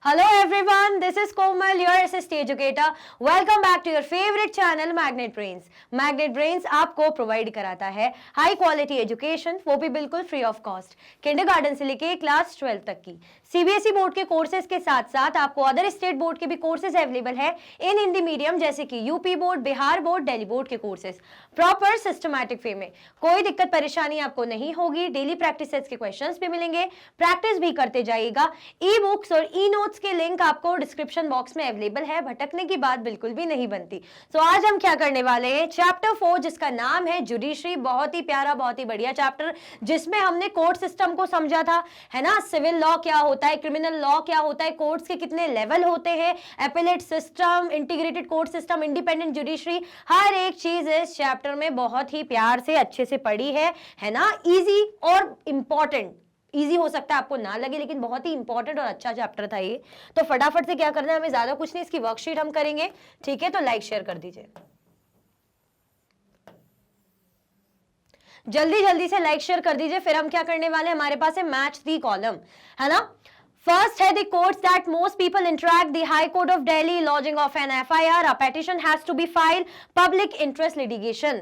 Hello everyone, this is Komal, your assist educator. Welcome back to your favorite channel Magnet Brains. Magnet Brains आपको provide कराता है high quality education, वो भी बिल्कुल free of cost, kindergarten से लेके class 12 तक की सीबीएसई बोर्ड के कोर्सेज के साथ साथ आपको अदर स्टेट बोर्ड के भी कोर्सेज अवेलेबल है इन हिंदी मीडियम, जैसे कि UP board, Bihar board, Delhi board के कोर्सेज प्रॉपर सिस्टमैटिक वे में। कोई दिक्कत परेशानी आपको नहीं होगी। डेली प्रैक्टिस सेट्स के क्वेश्चंस भी मिलेंगे, प्रैक्टिस भी करते जाइएगा। ई बुक्स और ई नोट्स के लिंक आपको डिस्क्रिप्शन बॉक्स में अवेलेबल है, भटकने की बात बिल्कुल भी नहीं बनती। तो आज हम क्या करने वाले हैं, चैप्टर 4 जिसका नाम है जुडिशरी, बहुत ही प्यारा, बहुत ही बढ़िया चैप्टर, जिसमें हमने कोर्ट सिस्टम को समझा था, है ना। सिविल लॉ क्या होता है, क्रिमिनल लॉ क्या होता है, कोर्ट्स के कितने लेवल होते हैं, appellate system, integrated court system, independent judiciary, हर एक चीज इस चैप्टर में बहुत ही प्यार से अच्छे से पढ़ी है ना। इजी और इंपॉर्टेंट, इजी हो सकता है आपको ना लगे, लेकिन बहुत ही इंपॉर्टेंट और अच्छा चैप्टर था ये। तो फटाफट से क्या करना है, हमें ज्यादा कुछ नहीं, इसकी वर्कशीट हम करेंगे, ठीक है। तो लाइक शेयर कर दीजिए, जल्दी जल्दी से लाइक शेयर कर दीजिए। फिर हम क्या करने वाले हैं, हमारे पास है मैच दी कॉलम, है ना। First है the courts that most people interact, the High Court of Delhi, lodging of an FIR, a petition has to be filed, public interest litigation,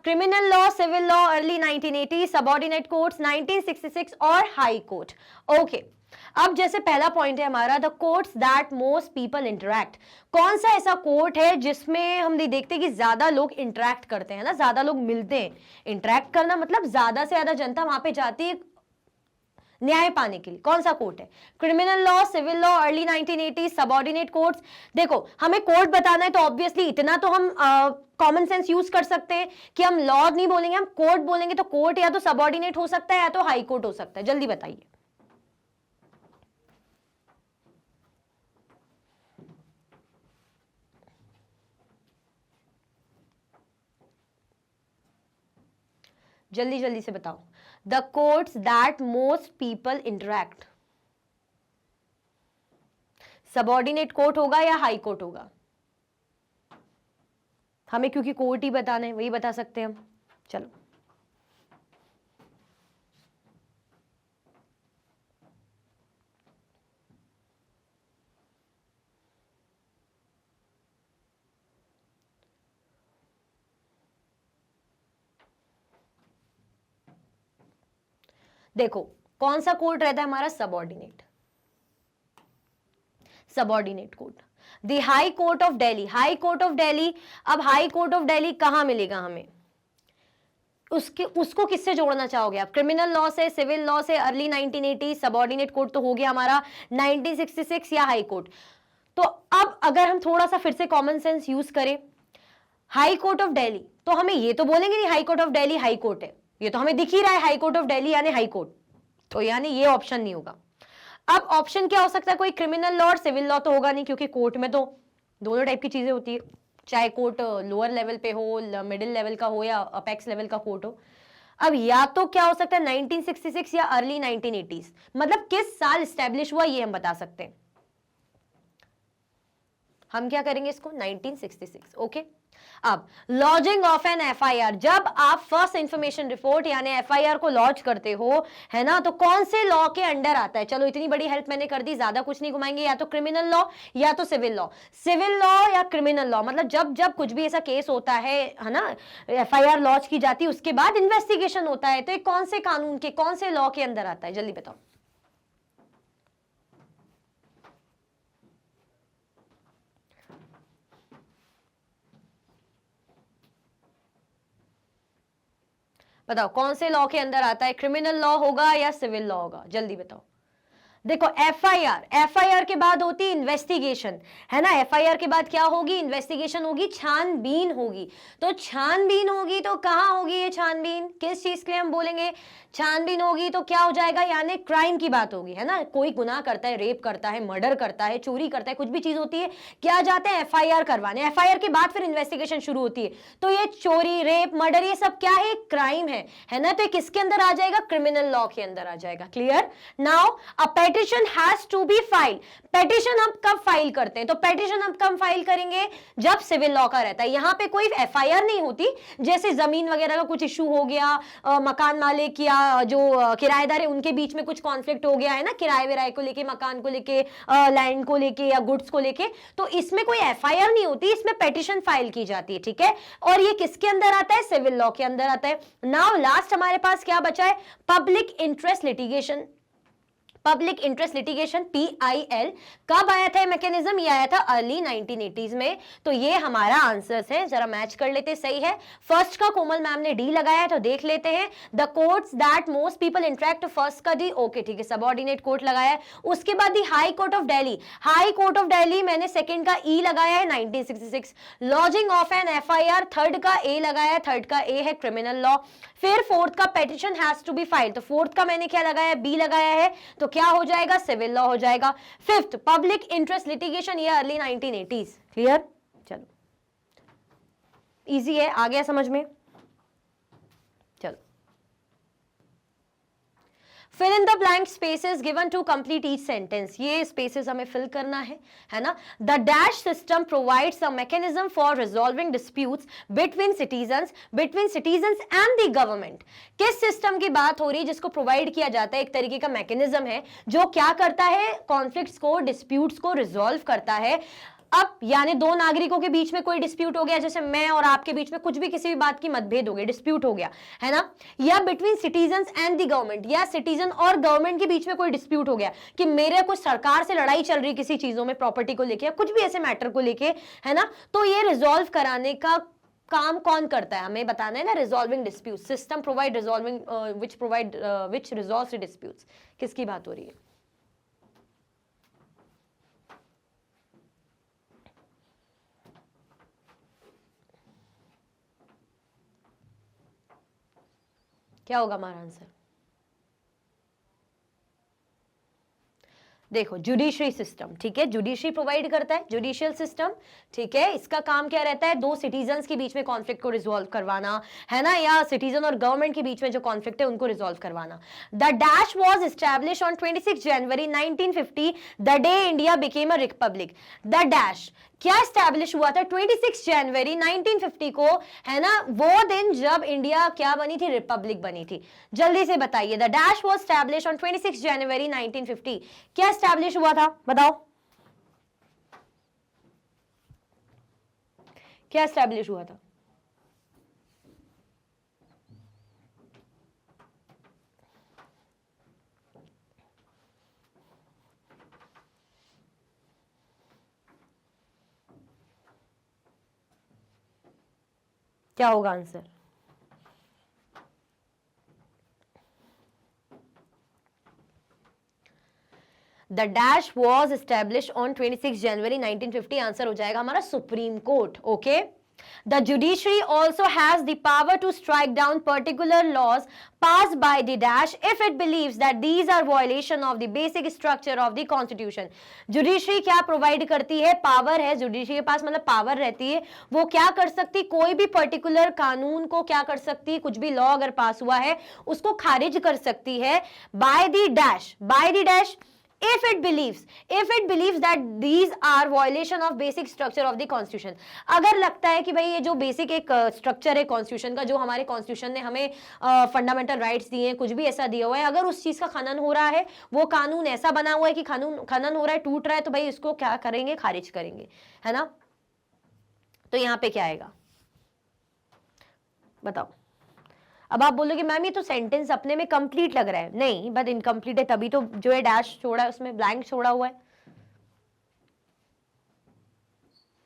criminal law, civil law, early 1980s, subordinate courts 1966 और High Court. Okay. अब जैसे पहला point है हमारा, the courts that most people interact. कौन सा ऐसा court है जिसमें हम देखते हैं कि ज्यादा लोग इंटरैक्ट करते हैं ना, ज्यादा लोग मिलते हैं। इंटरैक्ट करना मतलब ज्यादा से ज्यादा जनता वहां पे जाती है न्याय पाने के लिए। कौन सा कोर्ट है, criminal law, civil law, early 1980, subordinate courts. देखो हमें कोर्ट बताना है तो ऑब्वियसली इतना तो हम कॉमन सेंस यूज कर सकते हैं कि हम लॉ नहीं बोलेंगे, हम कोर्ट बोलेंगे। तो कोर्ट या तो सबऑर्डिनेट हो सकता है या तो हाई कोर्ट हो सकता है। जल्दी बताइए, जल्दी जल्दी से बताओ। The courts that most people interact, subordinate court होगा या हाई कोर्ट होगा? हमें क्योंकि कोर्ट ही बताना है, वही बता सकते हैं हम। चलो देखो, कौन सा कोर्ट रहता है हमारा, subordinate, subordinate court. The high court of Delhi, high court of Delhi. अब हाई कोर्ट ऑफ दिल्ली कहां मिलेगा हमें, उसको किससे जोड़ना चाहोगे आप, क्रिमिनल लॉ से, सिविल लॉ से, अर्ली 1980, सबऑर्डिनेट कोर्ट तो हो गया हमारा 1966 या हाई कोर्ट। तो अब अगर हम थोड़ा सा फिर से कॉमन सेंस यूज करें, हाई कोर्ट ऑफ दिल्ली, तो हमें ये तो बोलेंगे नहीं high court of Delhi high court है, ये तो हमें दिख ही रहा है हाई कोर्ट ऑफ दिल्ली यानी हाई कोर्ट, तो यानी ये ऑप्शन नहीं होगा। अब ऑप्शन क्या हो सकता है, कोई क्रिमिनल लॉ और सिविल लॉ तो होगा नहीं, क्योंकि कोर्ट में तो दोनों टाइप की चीजें होती है, चाहे कोर्ट लोअर लेवल पे हो, मिडिल लेवल का हो या अपेक्स लेवल का कोर्ट हो। अब या तो क्या हो सकता है 1966 या अर्ली 1980s, मतलब किस साल स्टैब्लिश हुआ ये हम बता सकते हैं। हम क्या करेंगे इसको 1966, ओके। अब लॉजिंग ऑफ एन एफआईआर, जब आप फर्स्ट इंफॉर्मेशन रिपोर्ट यानी एफआईआर को लॉन्च करते हो, है ना, तो कौन से लॉ के अंडर आता है। चलो इतनी बड़ी हेल्प मैंने कर दी, ज्यादा कुछ नहीं घुमाएंगे, या तो क्रिमिनल लॉ या तो सिविल लॉ। सिविल लॉ या क्रिमिनल लॉ मतलब जब जब कुछ भी ऐसा केस होता है ना, एफआईआर लॉन्च की जाती है, उसके बाद इन्वेस्टिगेशन होता है, तो ये कौन से कानून के, कौन से लॉ के अंदर आता है, जल्दी बताओ। बताओ कौन से लॉ के अंदर आता है, क्रिमिनल लॉ होगा या सिविल लॉ होगा, जल्दी बताओ। देखो एफआईआर, एफआईआर के बाद होती है इन्वेस्टिगेशन, है ना। एफआईआर के बाद क्या होगी, इन्वेस्टिगेशन होगी, छानबीन होगी। तो छानबीन होगी तो कहां होगी ये छानबीन, किस चीज के लिए हम बोलेंगे, छानबीन होगी तो क्या हो जाएगा, यानी क्राइम की बात होगी, है ना। कोई गुनाह करता है, रेप करता है, मर्डर करता है, चोरी करता है, कुछ भी चीज होती है, क्या जाते हैं एफआईआर करवाने, एफआईआर के बाद फिर इन्वेस्टिगेशन शुरू होती है। तो ये चोरी, रेप, मर्डर, ये सब क्या है, क्राइम है ना। तो ये किसके अंदर आ जाएगा, क्रिमिनल लॉ के अंदर आ जाएगा। Clear. Now a petition has to be file. Petition हम कब फाइल करते हैं? तो पेटिशन हम कब फाइल करेंगे? जब सिविल लॉ का रहता है। यहां पे कोई एफआईआर नहीं होती, जैसे जमीन वगैरह का कुछ इशू हो गया, मकान मालिक या जो किराएदार है उनके बीच में कुछ कॉन्फ्लिक्ट हो गया है ना, किराए विराए को लेके, मकान को लेके, लैंड को लेके या गुड्स को लेके, तो इसमें कोई एफआईआर नहीं होती, इसमें पेटिशन फाइल की जाती है, ठीक है। और ये किसके अंदर आता है? सिविल लॉ के अंदर आता है। नाउ लास्ट हमारे पास क्या बचा है? Public interest litigation. Public interest litigation, PIL, कब आया था ये मैकेनिज्म? ये आया था अर्ली 1980s में। तो ये हमारा आंसर्स है, जरा मैच कर लेते, सही है। फर्स्ट का कोमल मैम ने डी लगाया है, तो देख लेते हैं। The courts that most people interact, first का डी, ओके ठीक है, सबऑर्डिनेट कोर्ट लगाया है। उसके बाद the high court of Delhi. High court of Delhi मैंने सेकंड का ई लगाया है, 1966। Lodging of an FIR, third का ए लगाया है, थर्ड का ए है क्रिमिनल लॉ। फिर फोर्थ का petition has to be filed, तो फोर्थ का मैंने क्या लगाया? बी लगाया है, तो क्या हो जाएगा? सिविल लॉ हो जाएगा। फिफ्थ पब्लिक इंटरेस्ट लिटिगेशन, ये अर्ली 1980s। क्लियर? चलो, इजी है, आ गया समझ में? चलो, fill in the blank spaces given to complete each sentence. ये स्पेसेस हमें फिल करना है ना। The dash system provides a mechanism for resolving disputes between citizens and the government. किस सिस्टम की बात हो रही है जिसको प्रोवाइड किया जाता है? एक तरीके का मैकेनिज्म है जो क्या करता है? कॉन्फ्लिक्ट्स को, डिस्प्यूट्स को रिजॉल्व करता है। अब यानी दो नागरिकों के बीच में कोई डिस्प्यूट हो गया, जैसे मैं और आपके बीच में कुछ भी किसी भी बात की मतभेद हो गई, डिस्प्यूट हो गया है ना, या between citizens and the government, या सिटीजन और गवर्नमेंट के बीच में कोई डिस्प्यूट हो गया कि मेरे कुछ सरकार से लड़ाई चल रही किसी चीजों में, प्रॉपर्टी को लेके या कुछ भी ऐसे मैटर को लेके, है ना, तो ये रिजॉल्व कराने का काम कौन करता है? हमें बताना है ना। Resolving dispute system provide resolving which resolves disputes. किसकी बात हो रही है? क्या होगा हमारा आंसर? देखो, जुडिशरी सिस्टम, ठीक है, जुडिशरी प्रोवाइड करता है, जुडिशियल सिस्टम, ठीक है। इसका काम क्या रहता है? दो सिटीजन्स के बीच में कॉन्फ्लिक्ट को रिजॉल्व करवाना, है ना, या सिटीजन और गवर्नमेंट के बीच में जो कॉन्फ्लिक्ट है उनको रिजॉल्व करवाना। The dash was establish on 26 January 1950, the day India became a republic. The dash क्या एस्टैब्लिश हुआ था? 26 जनवरी 1950 को, है ना, वो दिन जब इंडिया क्या बनी थी? रिपब्लिक बनी थी। जल्दी से बताइए, the dash was establish on 26 जनवरी 1950, क्या एस्टैब्लिश हुआ था? बताओ, क्या एस्टैब्लिश हुआ था? क्या होगा answer? The dash was establish on 26 January 1950, answer हो जाएगा हमारा supreme court. Okay. The judiciary also has the power to strike down particular laws passed by the dash if it believes that these are violation of the basic structure of the constitution. Judiciary क्या provide करती है? Power है judiciary के पास, मतलब power रहती है, वो क्या कर सकती? कोई भी पर्टिकुलर कानून को क्या कर सकती? कुछ भी लॉ अगर पास हुआ है उसको खारिज कर सकती है by the dash if it believes that these are violation of basic structure of the constitution। अगर लगता है कि भाई ये जो बेसिक एक स्ट्रक्चर है कॉन्स्टिट्यूशन का, जो हमारे कॉन्स्टिट्यूशन ने हमें फंडामेंटल राइट्स दिए हैं, कुछ भी ऐसा दिया हुआ है, अगर उस चीज का खनन हो रहा है, वो कानून ऐसा बना हुआ है कि खनन हो रहा है, टूट रहा है, तो भाई इसको क्या करेंगे? खारिज करेंगे, है ना। तो यहाँ पे क्या आएगा बताओ। अब आप बोलोगे मैम ये तो सेंटेंस अपने में कंप्लीट लग रहा है, नहीं, बट इनकम्प्लीट है, तभी तो जो है डैश छोड़ा है, उसमें ब्लैंक छोड़ा हुआ है।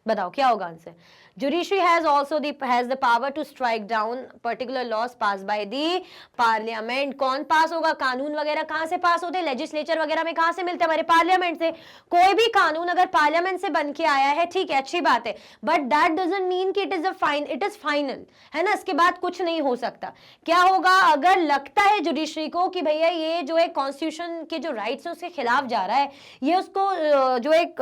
बताओ क्या होगा answer. Judiciary has the power to strike down particular laws passed by the parliament। कौन पास होगा? कानून वगैरह कहां से पास होते हैं? लेजिस्लेचर वगैरह में कहां से मिलते हैं? हमारे पार्लियामेंट से। कोई भी कानून अगर पार्लियामेंट से बन के आया है, ठीक है, अच्छी बात है, बट दैट डजंट मीन कि इट इज फाइनल, है ना, इसके बाद कुछ नहीं हो सकता। क्या होगा? अगर लगता है जुडिशरी को कि भैया ये जो है कॉन्स्टिट्यूशन के जो राइट्स है उसके खिलाफ जा रहा है, ये उसको जो एक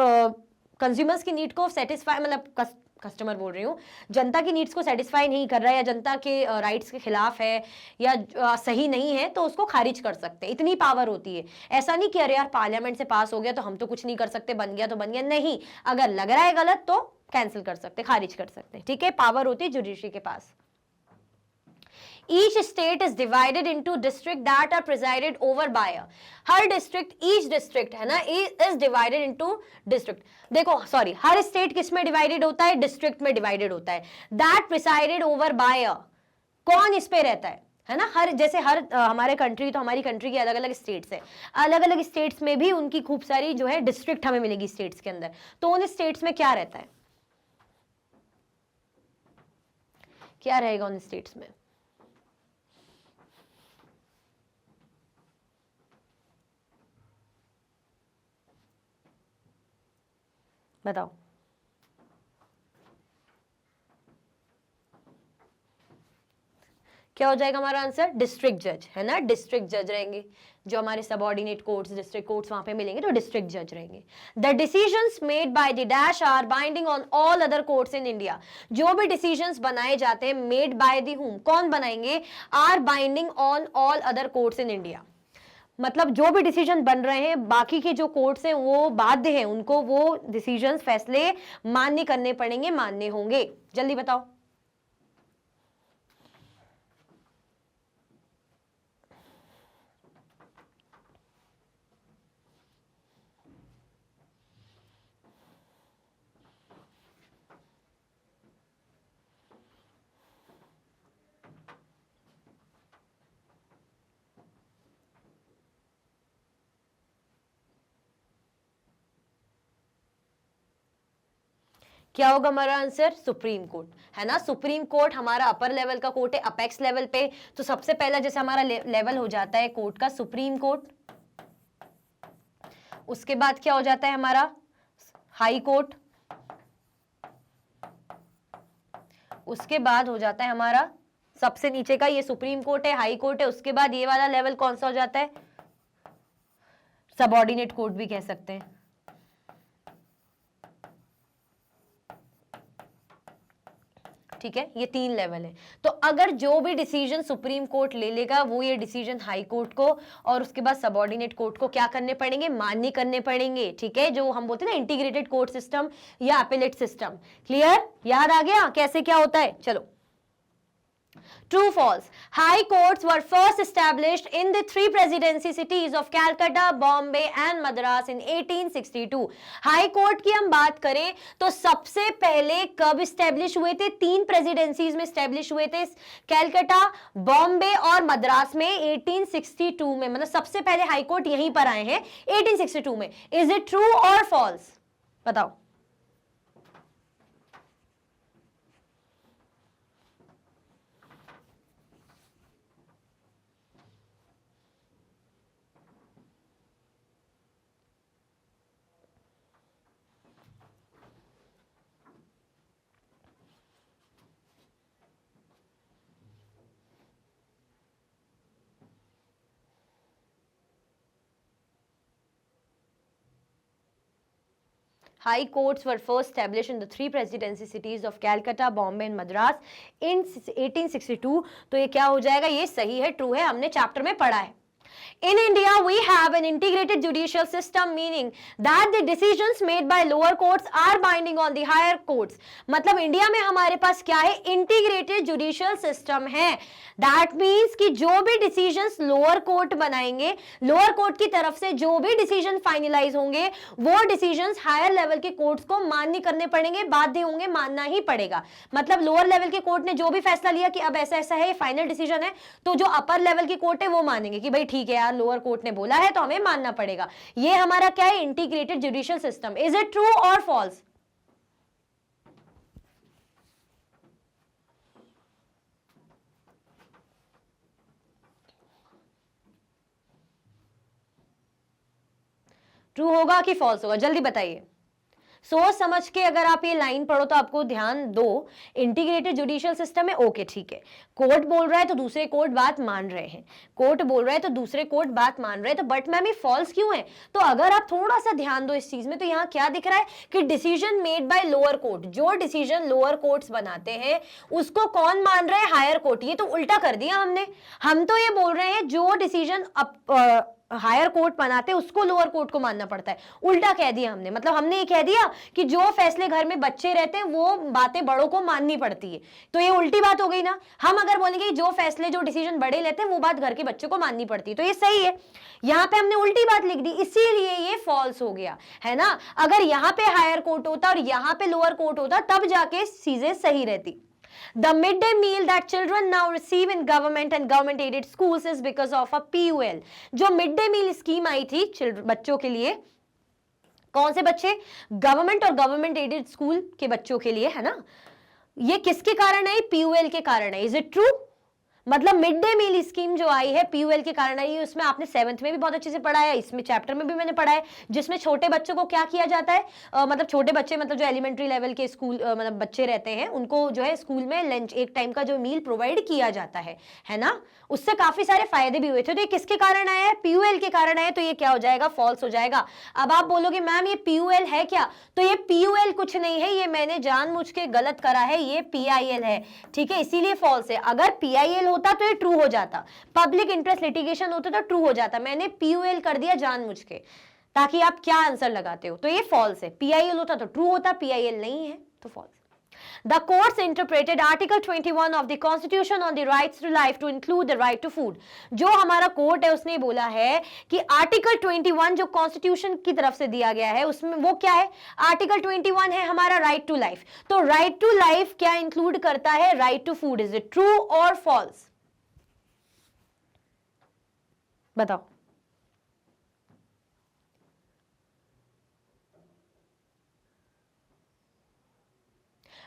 कंज्यूमर्स की नीड को सेटिस्फाई, मतलब कस्टमर बोल रही हूँ, जनता की नीड्स को सेटिस्फाई नहीं कर रहा है या जनता के राइट्स के खिलाफ है या सही नहीं है, तो उसको खारिज कर सकते हैं। इतनी पावर होती है। ऐसा नहीं कि अरे यार पार्लियामेंट से पास हो गया तो हम तो कुछ नहीं कर सकते, बन गया तो बन गया, नहीं, अगर लग रहा है गलत तो कैंसिल कर सकते, खारिज कर सकते, ठीक है, पावर होती है जुडिशरी के पास। Each state is divided into district that are presided over by a, her district, each district है ना, इज डिवाइडेड इनटू डिस्ट्रिक्ट। देखो सॉरी, हर स्टेट किस में डिवाइडेड होता है, डिस्ट्रिक्ट में डिवाइडेड होता है। दैट प्रिसाइडेड ओवर बाय अ, कौन इस पे रहता है ना, हर जैसे हर हमारे कंट्री, तो हमारी कंट्री की अलग अलग स्टेट्स है, अलग अलग स्टेट्स में भी उनकी खूब सारी जो है डिस्ट्रिक्ट हमें मिलेगी स्टेट्स के अंदर, तो उन स्टेट्स में क्या रहता है, क्या रहेगा उन स्टेट्स में, बताओ। क्या हो जाएगा हमारा आंसर, डिस्ट्रिक्ट जज, है ना, डिस्ट्रिक्ट जज रहेंगे। जो हमारे सबऑर्डिनेट कोर्ट्स, डिस्ट्रिक्ट कोर्ट्स वहां पे मिलेंगे तो डिस्ट्रिक्ट जज रहेंगे। The decisions made by the dash are binding on all other courts in India. जो भी डिसीजंस बनाए जाते हैं, मेड बाय द हुम, कौन बनाएंगे, are binding on all other courts in India. मतलब जो भी डिसीजन बन रहे हैं, बाकी के जो कोर्ट्स हैं वो बाध्य हैं, उनको वो डिसीजंस, फैसले मान्य करने पड़ेंगे, मान्य होंगे। जल्दी बताओ। क्या होगा हमारा आंसर, सुप्रीम कोर्ट, है ना। सुप्रीम कोर्ट हमारा अपर लेवल का कोर्ट है, अपेक्स लेवल पे, तो सबसे पहला जैसे हमारा लेवल हो जाता है कोर्ट का सुप्रीम कोर्ट, उसके बाद क्या हो जाता है हमारा हाई कोर्ट, उसके बाद हो जाता है हमारा सबसे नीचे का ये सुप्रीम कोर्ट है, हाई कोर्ट है, उसके बाद ये वाला लेवल कौन सा हो जाता है, सबऑर्डिनेट कोर्ट भी कह सकते हैं। ठीक है, ये 3 लेवल है। तो अगर जो भी डिसीजन सुप्रीम कोर्ट ले लेगा, वो ये डिसीजन हाई कोर्ट को और उसके बाद सबऑर्डिनेट कोर्ट को क्या करने पड़ेंगे, मान्य करने पड़ेंगे। ठीक है, जो हम बोलते हैं ना इंटीग्रेटेड कोर्ट सिस्टम या अपीलेट सिस्टम। क्लियर, याद आ गया कैसे क्या होता है। चलो, True, false. High courts were first established in the 3 presidency cities of Calcutta, Bombay and Madras in 1862. High court की हम बात करें तो सबसे पहले कब establish हुए थे, 3 प्रेसिडेंसीज में establish हुए थे, कैलकाटा, बॉम्बे और मद्रास में 1862 में। मतलब सबसे पहले हाई कोर्ट यहीं पर आए हैं 1862 में। Is it true or false? बताओ। High courts were first established in the 3 presidency cities of Calcutta, Bombay and Madras in 1862. तो ये क्या हो जाएगा, ये सही है, ट्रू है, हमने चैप्टर में पढ़ा है। In India, we have an integrated judicial system, meaning that the decisions made by lower courts are binding on the higher courts. मतलब इंडिया में हमारे पास क्या है, इंटीग्रेटेड जुडिशियल सिस्टम है। दैट मीन्स कि जो भी डिसीजंस लोअर कोर्ट बनाएंगे, लोअर कोर्ट की तरफ से जो भी डिसीजन फाइनलाइज होंगे, वो डिसीजंस हायर लेवल के कोर्ट्स को मान्य करने पड़ेंगे, बाध्य होंगे, मानना ही पड़ेगा। मतलब लोअर लेवल के कोर्ट ने जो भी फैसला लिया कि अब ऐसा ऐसा है, फाइनल डिसीजन है, तो जो अपर लेवल की कोर्ट है वो मानेंगे कि भाई ठीक है यार, लोअर कोर्ट ने बोला है तो हमें मानना पड़ेगा। ये हमारा क्या है, integrated judicial system. Is it true और फॉल्स? ट्रू होगा कि फॉल्स होगा, जल्दी बताइए। सोच समझ के अगर आप ये लाइन पढ़ो तो आपको ध्यान दो, इंटीग्रेटेड जुडिशियल सिस्टम है, ओके ठीक है, कोर्ट बोल रहा है तो दूसरे कोर्ट बात मान रहे हैं, कोर्ट बोल रहा है तो दूसरे कोर्ट बात मान रहे हैं, तो बट मैम ये फॉल्स क्यों है? तो अगर आप थोड़ा सा ध्यान दो इस चीज में तो यहाँ क्या दिख रहा है कि decision made by lower court, जो डिसीजन लोअर कोर्ट्स बनाते हैं उसको कौन मान रहे हैं? Higher court. ये तो उल्टा कर दिया हमने, हम तो ये बोल रहे हैं जो डिसीजन हायर कोर्ट बनाते हैं उसको लोअर कोर्ट को मानना पड़ता है, उल्टा कह दिया हमने। मतलब हमने ये कह दिया कि जो फैसले घर में बच्चे रहते हैं वो बातें बड़ों को माननी पड़ती है, तो ये उल्टी बात हो गई ना। हम अगर बोलेंगे जो फैसले जो डिसीजन बड़े लेते हैं वो बात घर के बच्चों को माननी पड़ती है, तो ये सही है। यहाँ पे हमने उल्टी बात लिख दी, इसीलिए ये फॉल्स हो गया, है ना। अगर यहाँ पे हायर कोर्ट होता और यहाँ पे लोअर कोर्ट होता तब जाके चीजें सही रहती। The midday meal that children now receive in government and government aided schools is because of a PUL। जो मिड डे मील स्कीम आई थी बच्चों के लिए, कौन से बच्चे? गवर्नमेंट और गवर्नमेंट एडेड स्कूल के बच्चों के लिए, है ना। ये किसके कारण है? PUL के कारण है। Is it true? मतलब मिड डे मील स्कीम जो आई है PUL के कारण आई है, उसमें आपने 7th में भी बहुत अच्छे से पढ़ा है, इसमें चैप्टर में भी मैंने पढ़ा है, जिसमें छोटे बच्चों को क्या किया जाता है, मतलब छोटे बच्चे मतलब जो एलिमेंट्री लेवल के स्कूल मतलब बच्चे रहते हैं उनको जो है स्कूल में लंच एक टाइम का जो मील प्रोवाइड किया जाता है ना। उससे काफी सारे फायदे भी हुए थे। तो ये किसके कारण आया है? PUL के कारण आया, तो ये क्या हो जाएगा? फॉल्स हो जाएगा। अब आप बोलोगे मैम ये PUL है क्या? तो ये PUL कुछ नहीं है, ये मैंने जानबूझ के गलत करा है, ये PIL है, ठीक है, इसीलिए फॉल्स है। अगर PIL होता तो ये ट्रू हो जाता, पब्लिक इंटरेस्ट लिटिगेशन होता तो ट्रू हो जाता, मैंने PUL कर दिया जानबूझ के ताकि आप क्या आंसर लगाते हो, तो ये फॉल्स है। PIL होता तो ट्रू होता, PIL नहीं है तो false. The courts interpreted Article 21 of the Constitution on the rights to life to include the right to food। जो हमारा कोर्ट है उसने बोला है कि आर्टिकल 21 जो कॉन्स्टिट्यूशन की तरफ से दिया गया है उसमें वो क्या है? आर्टिकल 21 है हमारा राइट टू लाइफ, तो राइट टू लाइफ क्या इंक्लूड करता है? Right to food. Is it true और फॉल्स? बताओ।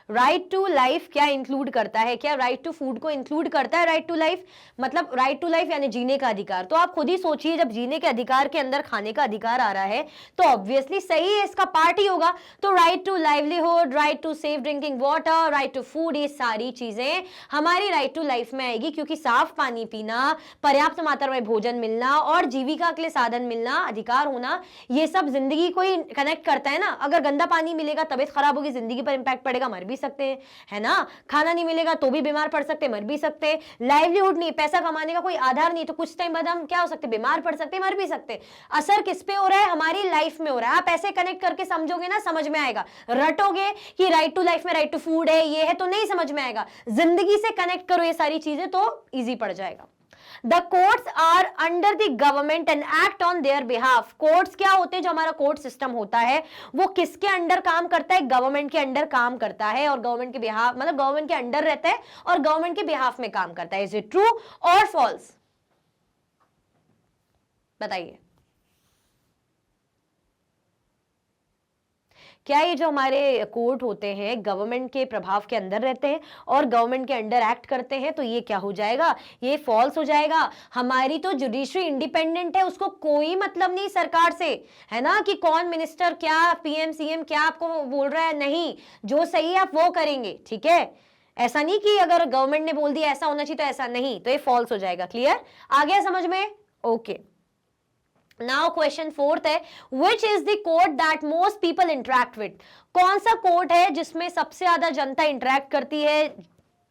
राइट टू लाइफ क्या इंक्लूड करता है? क्या राइट टू फूड को इंक्लूड करता है राइट टू लाइफ? मतलब राइट टू लाइफ यानी जीने का अधिकार। तो आप खुद ही सोचिए, जब जीने के अधिकार के अंदर खाने का अधिकार आ रहा है तो ऑब्वियसली सही है, इसका पार्ट ही होगा। तो right to livelihood, right to safe drinking water, right to food, ये सारी चीजें हमारी राइट टू लाइफ में आएगी, क्योंकि साफ पानी पीना, पर्याप्त मात्रा में भोजन मिलना और जीविका के लिए साधन मिलना, अधिकार होना, ये सब जिंदगी को ही कनेक्ट करता है ना। अगर गंदा पानी मिलेगा तबीयत खराब होगी, जिंदगी पर इंपैक्ट पड़ेगा, मर भी सकते हैं, है ना। खाना नहीं मिलेगा तो भी बीमार पड़ सकते, मर भी सकते। लाइवलीहुड नहीं, पैसा कमाने का कोई आधार नहीं, तो कुछ टाइम बाद हम क्या हो सकते? बीमार पड़ सकते, मर भी सकते। असर किस पे हो रहा है? हमारी लाइफ में हो रहा है। आप ऐसे कनेक्ट करके समझोगे ना, समझ में आएगा। रटोगे कि राइट टू लाइफ में राइट टू फूड है, ये है, तो नहीं समझ में आएगा। जिंदगी से कनेक्ट करो ये सारी चीजें तो इजी पड़ जाएगा। The courts are under the government and act on their behalf। Courts क्या होते हैं? जो हमारा कोर्ट सिस्टम होता है वो किसके अंडर काम करता है? गवर्नमेंट के अंडर काम करता है, और गवर्नमेंट के बिहाफ मतलब गवर्नमेंट के अंडर रहता है और गवर्नमेंट के बिहाफ में काम करता है। इज इट ट्रू और फॉल्स? बताइए। क्या ये जो हमारे कोर्ट होते हैं गवर्नमेंट के प्रभाव के अंदर रहते हैं और गवर्नमेंट के अंडर एक्ट करते हैं, तो ये क्या हो जाएगा? ये फॉल्स हो जाएगा। हमारी तो जुडिशरी इंडिपेंडेंट है, उसको कोई मतलब नहीं सरकार से, है ना, कि कौन मिनिस्टर क्या PM CM क्या आपको बोल रहा है। नहीं, जो सही है आप वो करेंगे, ठीक है। ऐसा नहीं कि अगर गवर्नमेंट ने बोल दिया ऐसा होना चाहिए तो ऐसा नहीं, तो ये फॉल्स हो जाएगा। क्लियर? आ गया समझ में? ओके। नाउ क्वेश्चन 4th है, which is the court that most people interact with. कौन सा कोर्ट है जिसमें सबसे ज्यादा जनता इंटरेक्ट करती है,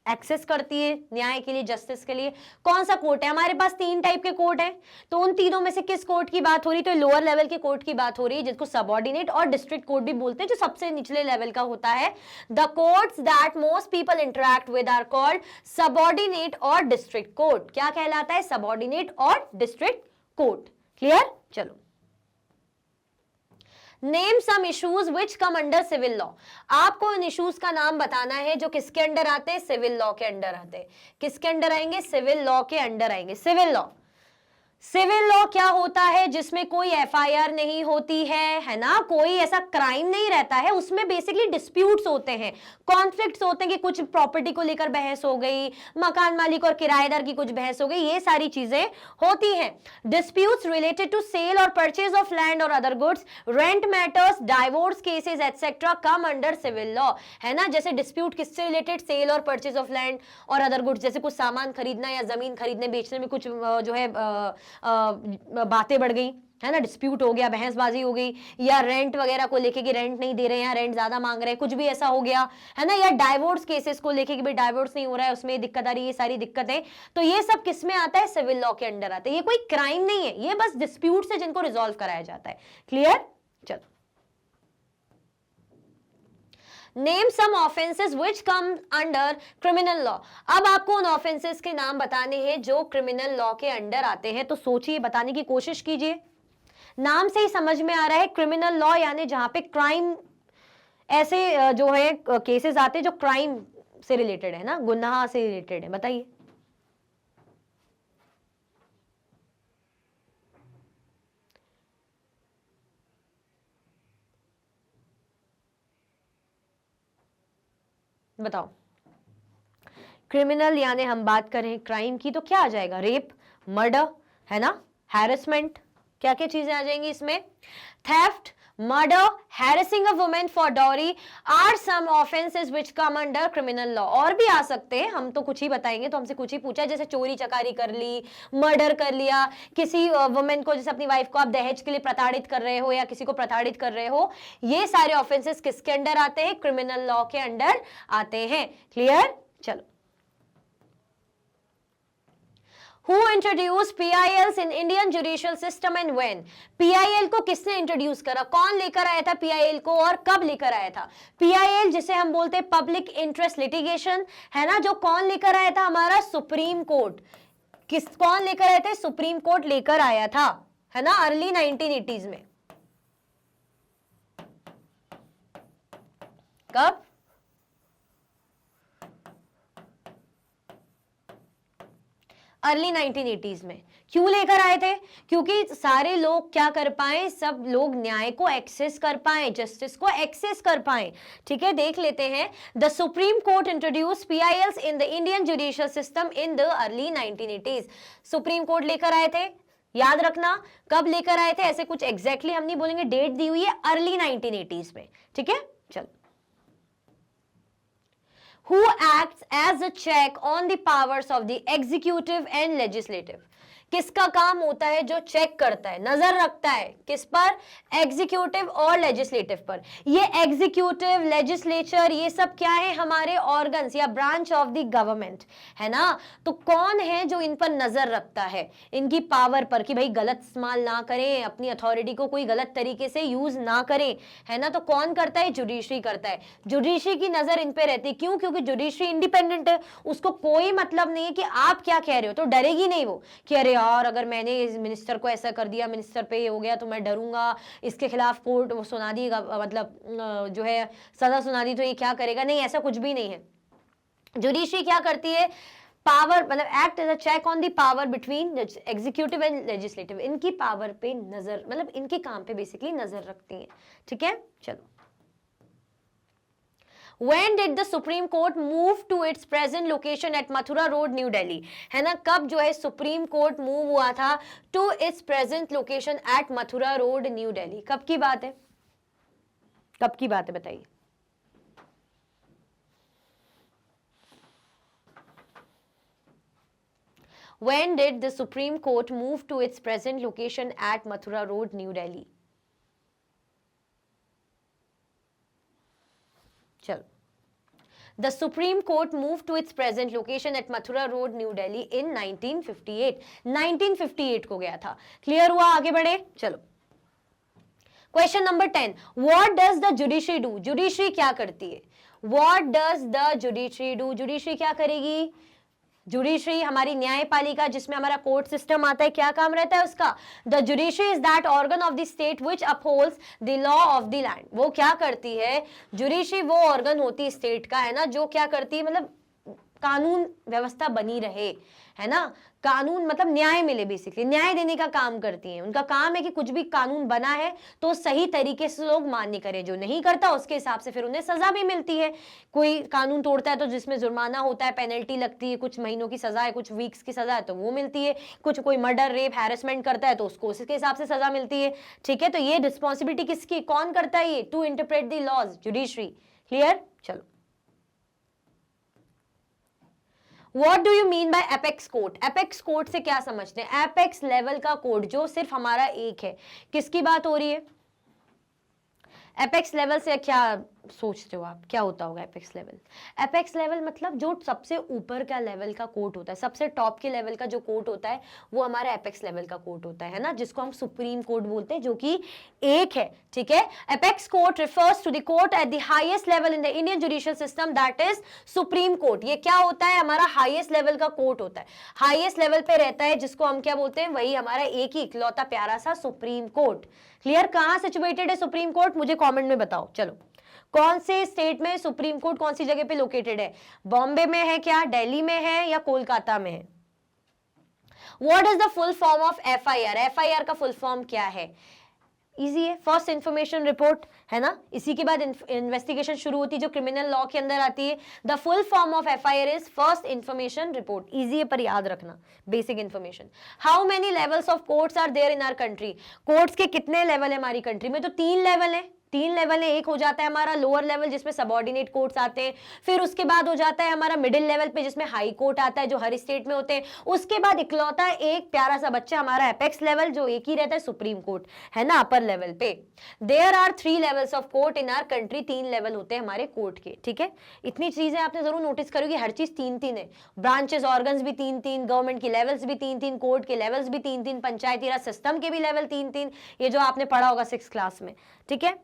एक्सेस करती है न्याय के लिए, जस्टिस के लिए? कौन सा कोर्ट है? हमारे पास 3 टाइप के कोर्ट हैं, तो उन तीनों में से किस कोर्ट की बात हो रही? तो लोअर लेवल के कोर्ट की बात हो रही है, जिसको सबऑर्डिनेट और डिस्ट्रिक्ट कोर्ट भी बोलते हैं, जो सबसे निचले लेवल का होता है। The courts that most people interact with are called subordinate और डिस्ट्रिक्ट कोर्ट। क्या कहलाता है? सबऑर्डिनेट और डिस्ट्रिक्ट कोर्ट। क्लियर? चलो, name some issues which come under civil law. आपको इन इश्यूज का नाम बताना है जो किसके अंडर आते हैं? सिविल लॉ के अंडर आते हैं। किसके अंडर आएंगे? सिविल लॉ के अंडर आएंगे। सिविल लॉ, सिविल लॉ क्या होता है? जिसमें कोई एफआईआर नहीं होती है ना, कोई ऐसा क्राइम नहीं रहता है, उसमें बेसिकली डिस्प्यूट्स होते हैं, कॉन्फ्लिक्ट्स होते हैं कि कुछ प्रॉपर्टी को लेकर बहस हो गई, मकान मालिक और किराएदार की कुछ बहस हो गई, ये सारी चीजें होती हैं। डिस्प्यूट्स रिलेटेड टू सेल और परचेज ऑफ लैंड और other goods, rent matters, divorce cases etcetera come under civil law, है ना। जैसे डिस्प्यूट किससे रिलेटेड? सेल और परचेज ऑफ लैंड और अदर गुड्स, जैसे कुछ सामान खरीदना या जमीन खरीदने बेचने में कुछ जो है बातें बढ़ गई, है ना, डिस्प्यूट हो गया, बहसबाजी हो गई, या रेंट वगैरह को लेके कि रेंट नहीं दे रहे हैं, रेंट ज्यादा मांग रहे हैं, कुछ भी ऐसा हो गया, है ना, या डाइवोर्स केसेस को लेके कि भाई डाइवोर्स नहीं हो रहा है, उसमें दिक्कत आ रही है, ये सारी दिक्कतें, तो ये सब किस में आता है? सिविल लॉ के अंडर आता है। ये कोई क्राइम नहीं है, ये बस डिस्प्यूट है जिनको रिजॉल्व कराया जाता है। क्लियर? चलो, name some offences which come under criminal law. अब आपको उन ऑफेंसेस के नाम बताने हैं जो क्रिमिनल लॉ के अंडर आते हैं, तो सोचिए, बताने की कोशिश कीजिए। नाम से ही समझ में आ रहा है क्रिमिनल लॉ यानी जहां पे क्राइम, ऐसे जो है केसेस आते हैं जो क्राइम से रिलेटेड है ना, गुनाह से रिलेटेड है। बताइए। बताओ। क्रिमिनल यानी हम बात करें क्राइम की तो क्या आ जाएगा? रेप, मर्डर, है ना, हैरेसमेंट, क्या क्या चीजें आ जाएंगी इसमें? Theft, murder, harassing a women for dowry are some offences which come under criminal law. और भी आ सकते हैं, हम तो कुछ ही बताएंगे, तो हमसे कुछ ही पूछा, जैसे चोरी चकारी कर ली, मर्डर कर लिया, किसी वुमेन को, जैसे अपनी वाइफ को आप दहेज के लिए प्रताड़ित कर रहे हो या किसी को प्रताड़ित कर रहे हो, ये सारे ऑफेंसेस किसके अंडर आते हैं? क्रिमिनल लॉ के अंडर आते हैं। क्लियर? चलो, Who introduced PILs in Indian judicial system and when? PIL को किसने इंट्रोड्यूस करा? कौन लेकर आया था PIL को और कब लेकर आया था? PIL जिसे हम बोलते हैं पब्लिक इंटरेस्ट लिटिगेशन, है ना, जो कौन लेकर आया था? हमारा सुप्रीम कोर्ट। कौन लेकर आए थे? सुप्रीम कोर्ट लेकर आया था, है ना, अर्ली 1980s में। कब? अर्ली 1980s में। क्यों लेकर आए थे? क्योंकि सारे लोग क्या कर पाए, सब लोग न्याय को एक्सेस कर पाए, जस्टिस को एक्सेस कर पाए। ठीक है, देख लेते हैं। The supreme court introduce PILs in the Indian judicial system in the early 1980s। Supreme court लेकर आए थे, याद रखना, कब लेकर आए थे, ऐसे कुछ एग्जैक्टली हम नहीं बोलेंगे, डेट दी हुई है अर्ली 1980s में। ठीक है, चलो। Who acts as a check on the powers of the executive and legislative? किसका काम होता है जो चेक करता है, नजर रखता है, किस पर? एग्जीक्यूटिव और लेजिस्लेटिव पर। ये एग्जीक्यूटिव, लेजिस्लेचर, ये सब क्या है? हमारे ऑर्गन्स या ब्रांच ऑफ द गवर्नमेंट, है ना। तो कौन है जो इन पर नजर रखता है, इनकी पावर पर, कि भाई गलत इस्तेमाल ना करें, अपनी अथॉरिटी को कोई गलत तरीके से यूज ना करें, है ना। तो कौन करता है? जुडिशरी करता है। जुडिशरी की नजर इन पे रहती है। क्यों? क्योंकि जुडिशरी इंडिपेंडेंट है, उसको कोई मतलब नहीं है कि आप क्या कह रहे हो, तो डरेगी नहीं वो कि अरे यार अगर मैंने इस मिनिस्टर को ऐसा कर दिया, मिनिस्टर पे ये हो गया, तो मैं डरूंगा, इसके खिलाफ कोर्ट वो सुना दी, मतलब जो है सजा सुना दी, तो ये क्या करेगा। नहीं, ऐसा कुछ भी नहीं है। जुडिशरी क्या करती है? पावर, मतलब act as a check on the power between executive and legislative. इनकी पावर पे नजर, मतलब इनके काम पे बेसिकली नजर रखती है। ठीक है, चलो। When did the Supreme Court move to its present location at Mathura Road, New Delhi? है ना, कब जो है सुप्रीम कोर्ट मूव हुआ था to its present location at Mathura Road, New Delhi? कब की बात है? कब की बात है बताइए। When did the Supreme Court move to its present location at Mathura Road, New Delhi? चलो। The Supreme Court moved to its present location at Mathura Road, New Delhi in 1958. 1958 को गया था। क्लियर हुआ? आगे बढ़े, चलो। Question number 10, what does the judiciary do? Judiciary क्या करती है? What does the judiciary do? Judiciary क्या करेगी? जुडिशरी हमारी न्यायपालिका, जिसमें हमारा कोर्ट सिस्टम आता है, क्या काम रहता है उसका? The judiciary is that organ of the state which upholds the law of the land. वो क्या करती है? जुडिशरी वो ऑर्गन होती है स्टेट का, है ना, जो क्या करती है, मतलब कानून व्यवस्था बनी रहे, है ना, कानून मतलब न्याय मिले, बेसिकली न्याय देने का काम करती हैं। उनका काम है कि कुछ भी कानून बना है तो सही तरीके से लोग मान्य करें, जो नहीं करता उसके हिसाब से फिर उन्हें सजा भी मिलती है। कोई कानून तोड़ता है तो जिसमें जुर्माना होता है, पेनल्टी लगती है, कुछ महीनों की सजा है, कुछ वीक्स की सजा है तो वो मिलती है। कुछ कोई मर्डर, रेप, हैरेसमेंट करता है तो उसको उसके हिसाब से सजा मिलती है, ठीक है। तो ये रिस्पॉन्सिबिलिटी किसकी, कौन करता है ये, to interpret the laws, judiciary. Clear, चलो। What do you mean by apex court? apex court से क्या समझते हैं? apex लेवल का कोर्ट जो सिर्फ हमारा एक है, किसकी बात हो रही है? एपेक्स लेवल से क्या सोचते हो आप, क्या होता होगा एपेक्स लेवल? एपेक्स लेवल मतलब जो सबसे ऊपर का लेवल का कोर्ट होता है, सबसे टॉप के लेवल का जो कोर्ट होता है वो हमारा एपेक्स लेवल का कोर्ट होता है ना, जिसको हम सुप्रीम कोर्ट बोलते हैं, जो कि एक है, ठीक है। Apex court refers to the court at the highest level in the Indian judicial system, that is supreme court. ये क्या होता है, हमारा हाईएस्ट लेवल का कोर्ट होता है, हाईएस्ट लेवल पे रहता है, जिसको हम क्या बोलते हैं, वही हमारा एक ही इकलौता प्यारा सा सुप्रीम कोर्ट। क्लियर, कहां सिचुएटेड है सुप्रीम कोर्ट, मुझे कमेंट में बताओ। चलो, कौन से स्टेट में सुप्रीम कोर्ट कौन सी जगह पे लोकेटेड है? बॉम्बे में है क्या, दिल्ली में है या कोलकाता में है? What is the full form of FIR? FIR का फुल फॉर्म क्या है? इजी है, फर्स्ट इंफॉर्मेशन रिपोर्ट, है ना। इसी के बाद इन्वेस्टिगेशन शुरू होती है जो क्रिमिनल लॉ के अंदर आती है। The full form of FIR is first information report. Easy है पर याद रखना, basic information. How many levels of courts are there in our country? Courts के कितने लेवल है हमारी कंट्री में? तो 3 लेवल है, 3 लेवल है। एक हो जाता है हमारा लोअर लेवल जिसमें सबऑर्डिनेट कोर्ट्स आते हैं, फिर उसके बाद हो जाता है हमारा मिडिल लेवल पे जिसमें हाई कोर्ट आता है जो हर स्टेट में होते हैं, उसके बाद इकलौता एक प्यारा सा बच्चा हमारा एपेक्स लेवल जो एक ही रहता है, सुप्रीम कोर्ट, है ना, अपर लेवल पे। There are 3 levels of court in our country, 3 level होते हैं हमारे कोर्ट के, ठीक है। इतनी चीजें आपने जरूर नोटिस करोगे, हर चीज 3-3 है, ब्रांचेस ऑर्गन्स भी 3-3, गवर्नमेंट के लेवल्स भी 3-3, कोर्ट के लेवल्स भी 3-3, पंचायती राज सिस्टम के भी लेवल 3-3, ये जो आपने पढ़ा होगा 6th क्लास में, ठीक है।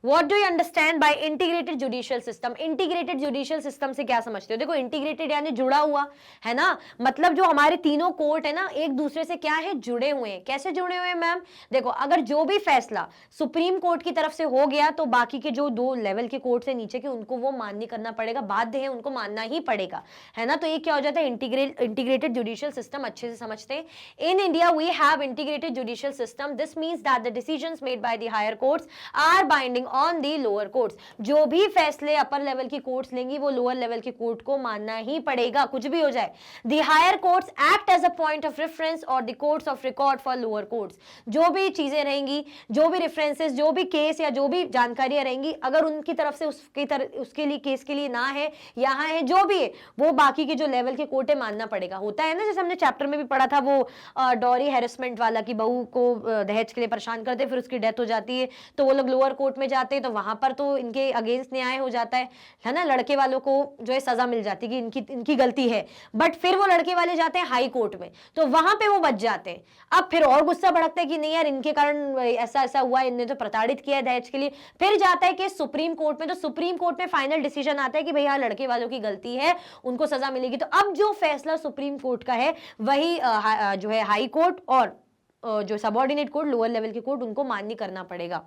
What do you understand by integrated judicial system? Integrated judicial system से क्या समझते हो? देखो, इंटीग्रेटेड यानी जुड़ा हुआ, है ना, मतलब जो हमारे तीनों कोर्ट है ना एक दूसरे से क्या है, जुड़े हुए हैं। कैसे जुड़े हुए हैं मैम? देखो, अगर जो भी फैसला सुप्रीम कोर्ट की तरफ से हो गया तो बाकी के जो 2 लेवल के कोर्ट से नीचे के उनको वो मान्य करना पड़ेगा, बाध्य है, उनको मानना ही पड़ेगा, है ना। तो ये क्या हो जाता है, इंटीग्रेटेड जुडिशियल सिस्टम। अच्छे से समझते हैं। In India we have integrated judicial system. This means that the decisions made by the higher courts are binding on the lower courts. जो भी फैसले अपर लेवल की कोर्ट्स लेंगी वो लोअर लेवल की कोर्ट को मानना ही पड़ेगा, कुछ भी हो जाए। The higher courts act as a point of reference और the courts of record for lower courts. जो भी चीजें रहेंगी, जो भी रेफरेंसेस, जो भी केस या जो भी जानकारियां रहेंगी, अगर उनकी तरफ से उसके लिए केस के लिए ना है, यहाँ है, जो भी है, वो बाकी के जो लेवल के कोर्ट है मानना पड़ेगा। होता है ना, जैसे हमने चैप्टर में भी पढ़ा था वो डॉरी हैरेसमेंट वाला, की बहू को दहेज के लिए परेशान करते, फिर उसकी डेथ हो जाती है तो वो लोग लोअर कोर्ट में जाते हैं, तो वहां पर तो इनके अगेंस्ट न्याय हो जाता है ना, लड़के वालों को जो है सजा मिल जाती है कि इनकी गलती है, बट फिर वो लड़के वाले जाते हैं हाई कोर्ट में तो वहां पे वो बच जाते हैं। अब फिर और गुस्सा भड़कता है कि नहीं यार, इनके कारण ऐसा ऐसा हुआ, इनने तो प्रताड़ित किया है दहेज के लिए। फिर जाता है कि सुप्रीम कोर्ट में, तो सुप्रीम कोर्ट में फाइनल डिसीजन आता है कि भैया लड़के वालों की गलती है, उनको सजा मिलेगी। तो अब जो फैसला सुप्रीम कोर्ट का है वही जो है हाई कोर्ट और जो सबऑर्डिनेट कोर्ट, लोअर लेवल के कोर्ट, उनको मान्य करना पड़ेगा।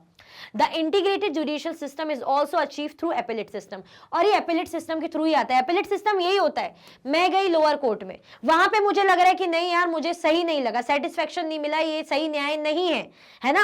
The integrated judicial system is also achieve through appellate system. और ये एपेलेट सिस्टम के थ्रू ही आता है। एपेलेट सिस्टम यही होता है, मैं गई लोअर कोर्ट में, वहां पे मुझे लग रहा है कि नहीं यार, मुझे सही नहीं लगा, सेटिस्फेक्शन नहीं मिला, ये सही न्याय नहीं है, है ना,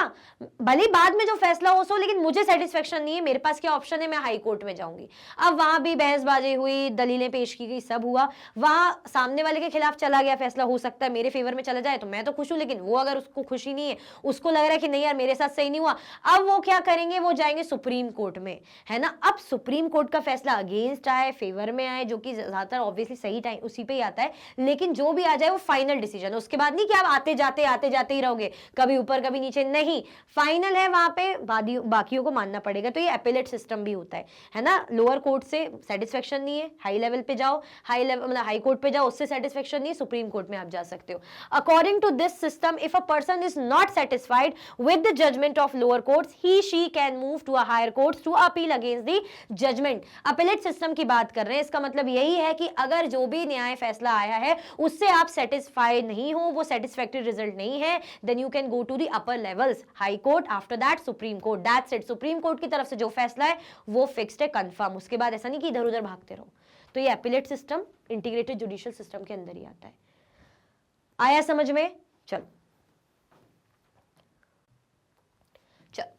भले बाद में जो फैसला हो सो, लेकिन मुझे सेटिस्फेक्शन नहीं है, मेरे पास क्या ऑप्शन है, मैं हाई कोर्ट में जाऊंगी। अब वहां भी बहसबाजी हुई, दलीलें पेश की गई, सब हुआ, वहां सामने वाले के खिलाफ चला गया फैसला, हो सकता है मेरे फेवर में चला जाए तो मैं तो खुश हूं, लेकिन वो अगर उसको खुशी नहीं है, उसको लग रहा है कि नहीं यार मेरे साथ सही नहीं हुआ, अब वो क्या करेंगे, वो जाएंगे सुप्रीम कोर्ट में, है ना। अब सुप्रीम कोर्ट का फैसला अगेंस्ट आए, फेवर में आए, जो कि ज्यादातर ऑब्वियसली सही टाइम उसी पे ही आता है, लेकिन जो भी आ जाए वो फाइनल डिसीजन है। उसके बाद नहीं कि आप आते जाते ही रहोगे, कभी ऊपर कभी नीचे, नहीं, फाइनल है, वहां पे बाकियों को मानना पड़ेगा। तो ये एपेलेट सिस्टम भी होता है ना। लोअर कोर्ट से सेटिस्फेक्शन नहीं है, हाई लेवल पे जाओ, हाई लेवल मतलब हाई कोर्ट पे जाओ, उससे सेटिस्फेक्शन नहीं है, सुप्रीम कोर्ट में आप जा सकते हो। According to this system, if a person is not satisfied with the judgment of lower courts, he/she can move to a higher courts to appeal against the judgment। appellate system की बात कर रहे हैं, इसका मतलब यही है कि अगर जो भी न्याय फैसला आया है उससे आप सेटिस्फाई नहीं हो, वो सेटिस्फैक्टरी रिजल्ट नहीं है, then you can go to the upper levels, high court, after that supreme court, that's it। Supreme court की तरफ से जो फैसला है वो फिक्स्ड है, कंफर्म। उसके बाद ऐसा नहीं कि इधर उधर भागते रहो। तो ये appellate system integrated judicial system के अंदर ही आता है। आया समझ में? चलो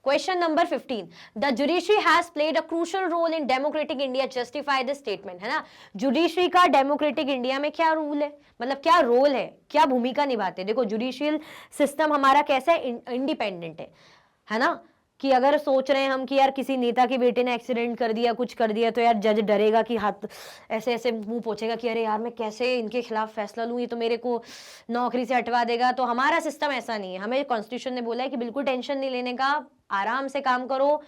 question number 15, the judiciary has played a crucial role in democratic India, justify the statement, है ना। जुडिशरी का डेमोक्रेटिक इंडिया में क्या रूल है, मतलब क्या रोल है, क्या भूमिका निभाते हैं। देखो जुडिशियल सिस्टम हमारा कैसा है, इंडिपेंडेंट है ना, कि अगर सोच रहे हैं हम कि यार किसी नेता के बेटे ने एक्सीडेंट कर दिया, कुछ कर दिया, तो यार जज डरेगा कि हाथ ऐसे ऐसे मुंह पोछेगा कि अरे यार मैं कैसे इनके खिलाफ फैसला लूं, ये तो मेरे को नौकरी से हटवा देगा। तो हमारा सिस्टम ऐसा नहीं है, हमें कॉन्स्टिट्यूशन ने बोला है कि बिल्कुल टेंशन नहीं लेने का, आराम से काम करो,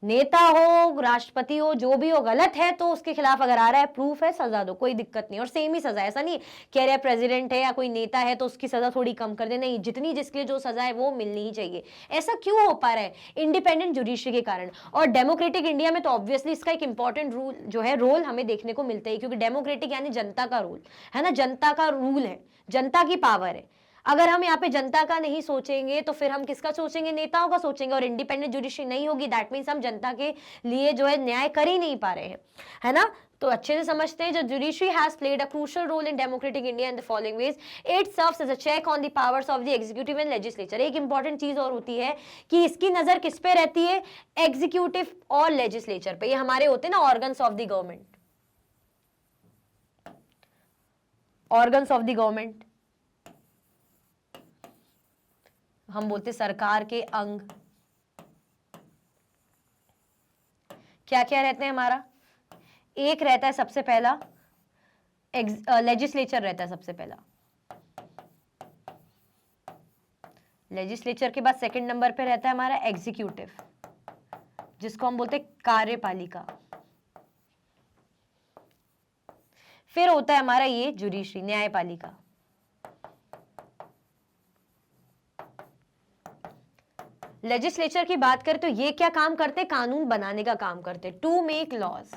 नेता हो राष्ट्रपति हो जो भी हो, गलत है तो उसके खिलाफ अगर आ रहा है प्रूफ है, सजा दो, कोई दिक्कत नहीं। और सेम ही सजा, ऐसा नहीं कह रहे प्रेसिडेंट है या कोई नेता है तो उसकी सजा थोड़ी कम कर दे, नहीं, जितनी जिसके लिए जो सजा है वो मिलनी ही चाहिए। ऐसा क्यों हो पा रहा है? इंडिपेंडेंट जुडिशरी के कारण। और डेमोक्रेटिक इंडिया में तो ऑब्वियसली इसका एक इंपॉर्टेंट रूल जो है, रोल हमें देखने को मिलता है, क्योंकि डेमोक्रेटिक यानी जनता का रूल है ना, जनता का रूल है, जनता की पावर है। अगर हम यहाँ पे जनता का नहीं सोचेंगे तो फिर हम किसका सोचेंगे, नेताओं का सोचेंगे। और इंडिपेंडेंट जुडिशरी नहीं होगी, दैट मीन्स हम जनता के लिए जो है न्याय कर ही नहीं पा रहे हैं, है ना। तो अच्छे से समझते हैं, जो judiciary has played a crucial role in democratic India in the following ways, it serves as a check on the powers of the executive and legislature. एक इंपॉर्टेंट चीज और होती है कि इसकी नजर किस पे रहती है, एग्जीक्यूटिव और लेजिस्लेचर पे। ये हमारे होते हैं ना organs of the government, organs of the government, हम बोलते सरकार के अंग। क्या क्या रहते हैं हमारा, एक रहता है सबसे पहला लेजिस्लेचर रहता है सबसे पहला, लेजिस्लेचर के बाद सेकंड नंबर पे रहता है हमारा एग्जीक्यूटिव, जिसको हम बोलते हैं कार्यपालिका। फिर होता है हमारा ये जुडिशरी, न्यायपालिका। लेजिस्लेचर की बात करें तो ये क्या काम करते, कानून बनाने का काम करते, टू मेक लॉज।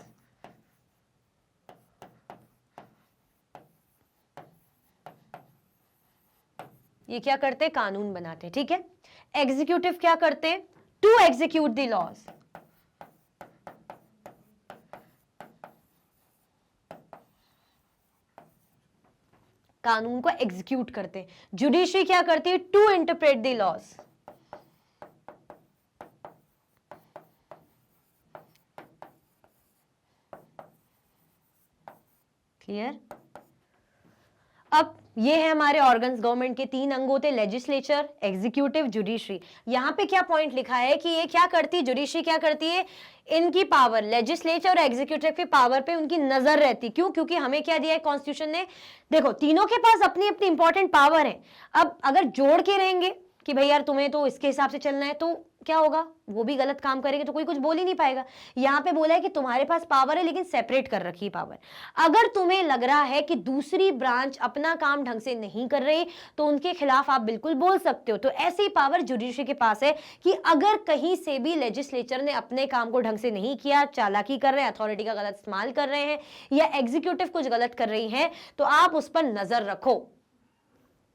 ये क्या करते, कानून बनाते, ठीक है। एग्जीक्यूटिव क्या करते, टू एग्जीक्यूट द लॉज। कानून को एग्जीक्यूट करते। जुडिशरी क्या करती है, to interpret the laws. Clear. अब ये है हमारे ऑर्गन्स गवर्नमेंट के, तीन अंग होते, लेजिस्लेचर, एग्जीक्यूटिव, जुडिशरी। यहां पे क्या पॉइंट लिखा है कि ये क्या करती है, जुडिशरी क्या करती है, इनकी पावर, लेजिस्लेचर और एग्जीक्यूटिव की पावर पे उनकी नजर रहती। क्यों? क्योंकि हमें क्या दिया है कॉन्स्टिट्यूशन ने, देखो तीनों के पास अपनी अपनी इंपॉर्टेंट पावर है। अब अगर जोड़ के रहेंगे कि भाई यार तुम्हें तो इसके हिसाब से चलना है, तो क्या होगा, वो भी गलत काम करेंगे तो कोई कुछ बोल ही नहीं पाएगा। यहां पे बोला है कि तुम्हारे पास पावर है लेकिन सेपरेट कर रखी है पावर। अगर तुम्हें लग रहा है कि दूसरी ब्रांच अपना काम ढंग से नहीं कर रही तो उनके खिलाफ आप बिल्कुल बोल सकते हो। तो ऐसी पावर जुडिशरी के पास है कि अगर कहीं से भी लेजिस्लेचर ने अपने काम को ढंग से नहीं किया, चालाकी कर रहे हैं, अथॉरिटी का गलत इस्तेमाल कर रहे हैं, या एग्जीक्यूटिव कुछ गलत कर रही है, तो आप उस पर नजर रखो,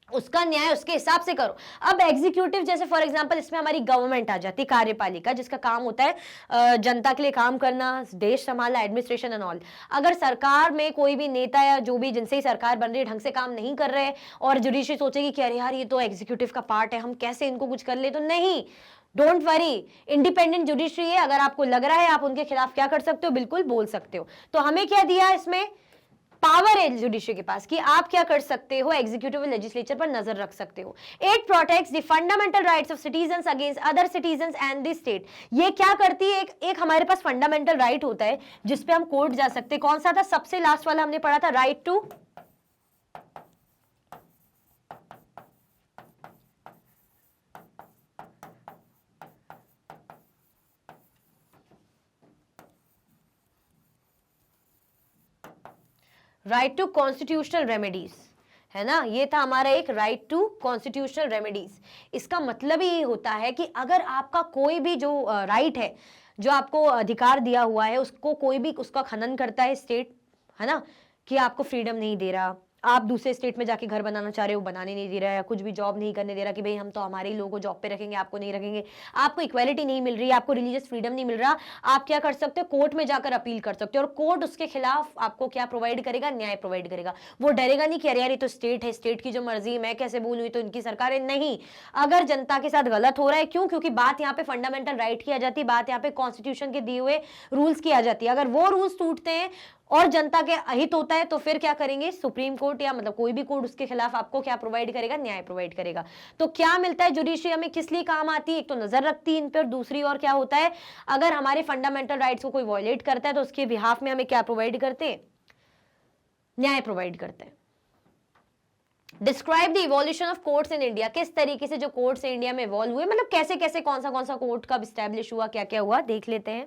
उसका न्याय उसके हिसाब से करो। अब एग्जीक्यूटिव जैसे फॉर एग्जांपल इसमें हमारी गवर्नमेंट आ जाती है, कार्यपालिका, जिसका काम होता है जनता के लिए काम करना, देश संभालना, एडमिनिस्ट्रेशन एंड ऑल। अगर सरकार में कोई भी नेता या जो भी जिनसे ही सरकार बन रही है ढंग से काम नहीं कर रहे और जुडिशरी सोचेगी कि अरे यार ये तो एग्जीक्यूटिव का पार्ट है, हम कैसे इनको कुछ कर ले, तो नहीं, डोंट वरी, इंडिपेंडेंट जुडिशरी है। अगर आपको लग रहा है आप उनके खिलाफ क्या कर सकते हो, बिल्कुल बोल सकते हो। तो हमें क्या दिया इसमें, पावर है जुडिशरी के पास कि आप क्या कर सकते हो, एग्जीक्यूटिव और लेजिस्लेचर पर नजर रख सकते हो। It protects the fundamental rights of citizens against other citizens and the state. ये क्या करती है, एक हमारे पास फंडामेंटल राइट होता है जिसपे हम कोर्ट जा सकते हैं। कौन सा था, सबसे लास्ट वाला हमने पढ़ा था, राइट टू कॉन्स्टिट्यूशनल रेमेडीज, है ना। ये था हमारा एक राइट टू कॉन्स्टिट्यूशनल रेमेडीज। इसका मतलब ही ये होता है कि अगर आपका कोई भी जो राइट है, जो आपको अधिकार दिया हुआ है, उसको कोई भी उसका खनन करता है स्टेट, है ना, कि आपको फ्रीडम नहीं दे रहा, आप दूसरे स्टेट में जाके घर बनाना चाह रहे हो, बनाने नहीं दे रहा है, कुछ भी जॉब नहीं करने दे रहा कि भाई हम तो हमारे ही लोगों को जॉब पे रखेंगे, आपको नहीं रखेंगे, आपको इक्वालिटी नहीं मिल रही है, आपको रिलीजियस फ्रीडम नहीं मिल रहा, आप क्या कर सकते हो, कोर्ट में जाकर अपील कर सकते हो और कोर्ट उसके खिलाफ आपको क्या प्रोवाइड करेगा, न्याय प्रोवाइड करेगा। वो डरेगा नहीं कि अरे यार ये तो स्टेट है, स्टेट की जो मर्जी, मैं कैसे बोलूं, तो इनकी सरकार है। नहीं, अगर जनता के साथ गलत हो रहा है, क्यों? क्योंकि बात यहाँ पे फंडामेंटल राइट की आ जाती है, बात यहाँ पे कॉन्स्टिट्यूशन के दिए हुए रूल्स की आ जाती है। अगर वो रूल्स टूटते हैं और जनता के अहित होता है तो फिर क्या करेंगे, सुप्रीम कोर्ट या मतलब कोई भी कोर्ट उसके खिलाफ आपको क्या प्रोवाइड करेगा, न्याय प्रोवाइड करेगा। तो क्या मिलता है, जुडिशरी हमें किस लिए काम आती है, एक तो नजर रखती है इन पर, दूसरी और क्या होता है, अगर हमारे फंडामेंटल राइट्स को कोई वायलेट करता है तो उसके बिहाफ में हमें क्या प्रोवाइड करते हैं, न्याय प्रोवाइड करते हैं। Describe the evolution of courts in India, किस तरीके से जो कोर्ट्स इंडिया में इवॉल्व हुए, मतलब कैसे कैसे कौन सा कोर्ट कब स्टैब्लिश हुआ, क्या क्या हुआ, देख लेते हैं।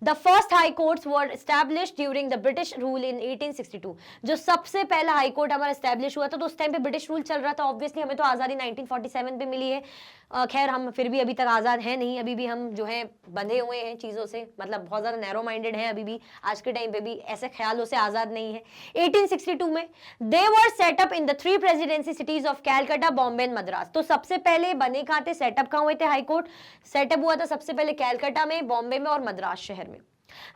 The first high courts were established during the British rule in 1862। जो सबसे पहला हाई कोर्ट हमारा एस्टैब्लिश हुआ था तो उस टाइम पे ब्रिटिश रूल चल रहा था। ऑब्वियसली हमें तो आज़ादी 1947 पे मिली है, खैर हम फिर भी अभी तक आज़ाद हैं नहीं, अभी भी हम जो है बंधे हुए हैं चीज़ों से, मतलब बहुत ज़्यादा नैरो माइंडेड हैं अभी भी, आज के टाइम पे भी ऐसे ख्यालों से आज़ाद नहीं है। 1862 में they were set up in the 3 presidency cities of Calcutta, Bombay and Madras. तो सबसे पहले बने कहाँ थे, सेटअप कहाँ हुए थे, हाई कोर्ट सेटअप हुआ था सबसे पहले कैलकाटा में, बॉम्बे में और मद्रास शहर में।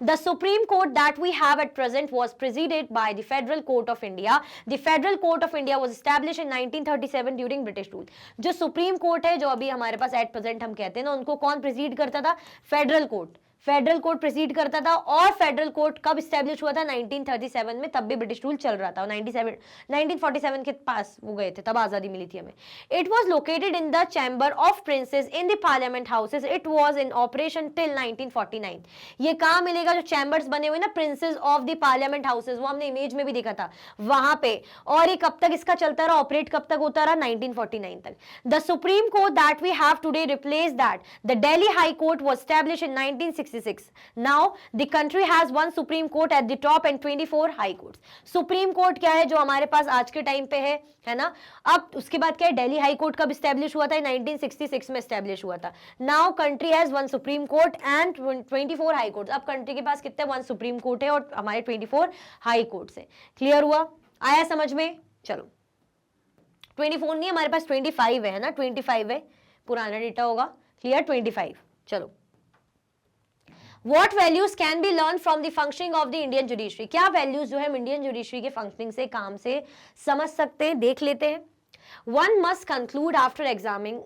The Supreme Court that we have at present was presided by the Federal Court of India. The Federal Court of India was established in 1937 during British rule। जो सुप्रीम कोर्ट है जो अभी हमारे पास एट प्रेजेंट हम कहते हैं ना, उनको कौन प्रेसिड करता था, फेडरल कोर्ट, फेडरल कोर्ट प्रेसिड करता था। और फेडरल कोर्ट कब स्टैब्लिश हुआ था, 1937 में, तब भी ब्रिटिश रूल चल रहा था, 1947 के पास वो गए थे, तब आजादी मिली थी हमें। It was located in the chamber of princess in the parliament houses, it was in operation till 1949। ये कहाँ मिलेगा, जो चैम्बर्स बने हुए ना princess of the parliament houses, वो हमने इमेज में भी देखा था वहां पे। और ये कब तक इसका चलता रहा, ऑपरेट कब तक होता रहा, 1949 तक। The supreme court that we have today replace that, the Delhi high court was established in 1966। Now the country has one Supreme Court at the top and 24 high courts। Supreme Court क्या है जो हमारे पास आज के टाइम पे है ना। अब उसके बाद क्या है, दिल्ली हाई कोर्ट कब स्टैब्लिश हुआ था, 1966 में स्टैब्लिश हुआ था। Now country has one Supreme Court and 24 high courts. अब कंट्री के पास कितने, 1 सुप्रीम कोर्ट है और हमारे 24 हाई कोर्ट्स है। क्लियर हुआ, आया समझ में? चलो 24 नहीं, हमारे पास 25 है ना, 25 है, पुराना डेटा होगा। क्लियर, 25। चलो, What values can be learned from the functioning of the Indian judiciary? क्या वैल्यूज जो है हम इंडियन जुडिशरी के फंक्शनिंग से, काम से समझ सकते हैं, देख लेते हैं। One must conclude after examining